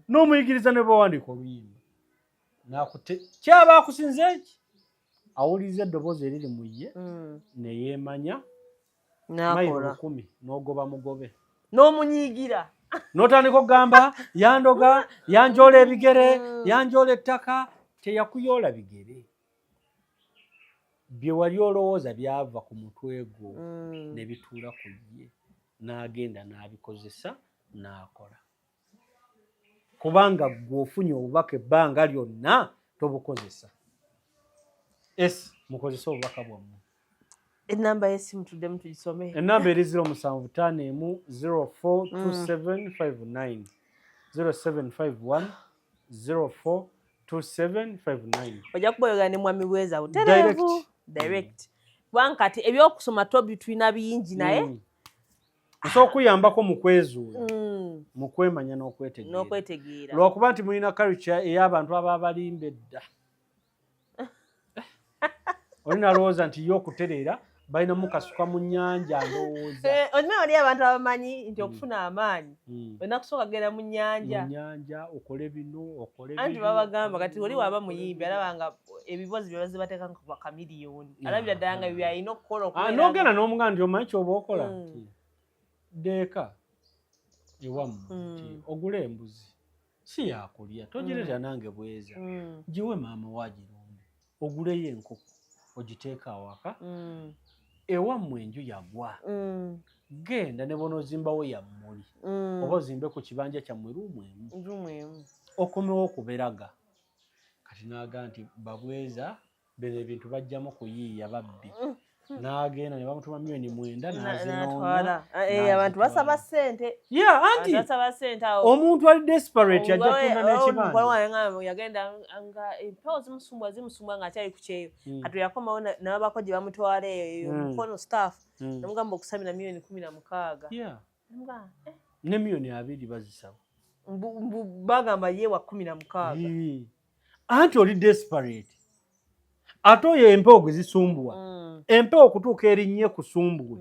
n'omuyigiriza ne bawandiika oluyimba kyaba akusinze eki awuliriza eddoboozi eriri mu ye ne yeemanya mayiro 10 n'ogoba mugobe n'omunyiigira n'otandika okugamba yandoga yanjoola ebigere yanjoola ettaka teyakuyoola bigere bye wali olowooza byava ku mutwe gwo ne bituula ku ye n'agenda n'abikozesa n'akola kubanga gw'ofunye obubaka ebbanga lyonna tobukozesa mukozesa obubaka bwammwe enamba y'essimu tuddemu tugisome enamba eri 0751 042759 0751 042759 ojja kuba oyogera ne mwami bweza butereevu direct kubanga kati ebyokusoma tobi tulina bingi naye osobola okuyambako mu kwezuula mu kwemanya n'okwetegeera lwakuba nti mulina culture ey'abantu ababa balimba edda oli nalowooza nti yo okutereera balina mukasuka mu nnyanja ndowooza olina oli abantu abamanyi nti okufuna amaanyi olina kusooka genda mu nnyanja okole bino okole anti babagamba kati oli waba muyimbi alaba nga ebibozi bye bazze bateeka nka bakamiliyoni alabira ddala nga byalina okukola n'ogenda n'omuganda nti omanyi kyoba okola nti deeka ewammwe nti ogula embuzi si yakulya togireeta nange bweza giwe maama wagirumbe oguleyo enkoko ogiteeka awaka ewammwe enju yagwa genda ne bonoozimbawo yammuli oba ozimbe ku kibanja kyammwe ruumu emu okomewo okuberaga kati n'aga nti babweza bino ebintu bajjamu kuyiiya babbi n'agenda ne bamutuma $9,000 n'azinoonya abantu basaba ssente anti omuntu ali desperate yajja kutunda n'ekibanja yagenda nga empewo zimusumbwa ng'akyali ku kyeyo kati yakomawo n'abako gye bamutwala eyo mukono staff namugamba okusabira $16,000 ne $2,000,000 bazisaba bagamba yeewa $16,000 anti oli desperate ate oyo empewo gwe zisumbwa empewo okutuuka erinnye kusumbwe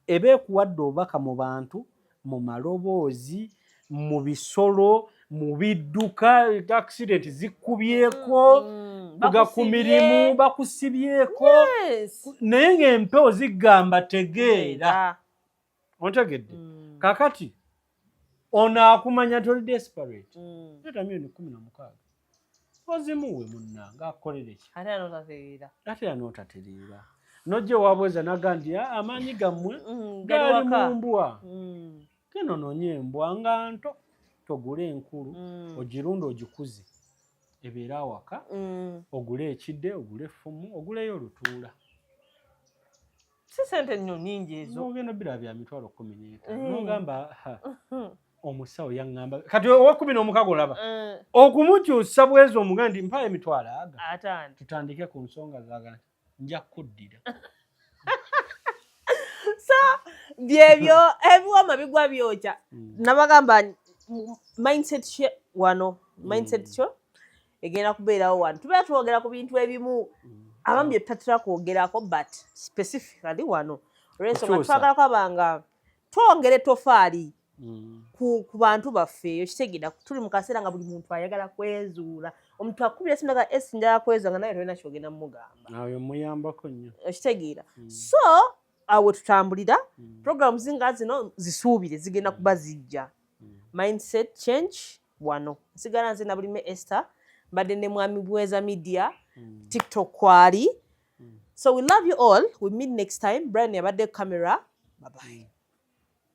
eba ekuwadde obubaka mu bantu mu maloboozi mu bisolo mu bidduka accident zikubyeko kuga ku mirimu bakusibyeko naye ng'empewo zigamba tegeera ontegedde kakati ono akumanya toli desperate leta $16,000 ozimuwe munnange akolere ki ate yanootatereera nojja wabweza nagandi amaanyi gammwe gali mu mbwa genda ononye embwa nga nto togule enkulu ogirunde ogikuze ebeera awaka ogule ekidde ogule effumu oguleyo olutuula si sente nnyo nnyingi ezo ogenda biraba bya $15,000 nogamba omusawo yaŋŋamba kati owa 16 olaba okumukyusa bwezi omuganda nti mpayo $20,000 tutandike ku nsonga zaga nja kuddira so byebyo ebiwama bigwa byokya nabagamba mindset wano mindset kyo egenda kubeerawo wano tubeera twogera ku bintu ebimu abamu bye tutatera kwogerako but specifically wano olw'ensonga twagala kwabanga twongere tofaali ku bantu baffe kitegeera tuli mu kaseera nga buli muntu ayagala kwezuula omuntu akubira esimu naga njagala kwezuula nga naye tolina kyogenda mugamba ayo muyambako nnyo kitegeera so awo tutambulira programu zinga zino zisuubire zigenda kuba zijja mindset change wano nsigala nze na Bulime Esther mbadde ne mwami Bweza Media TikTok kwali so we love you all we meet next time Brian yabadde camera bye bye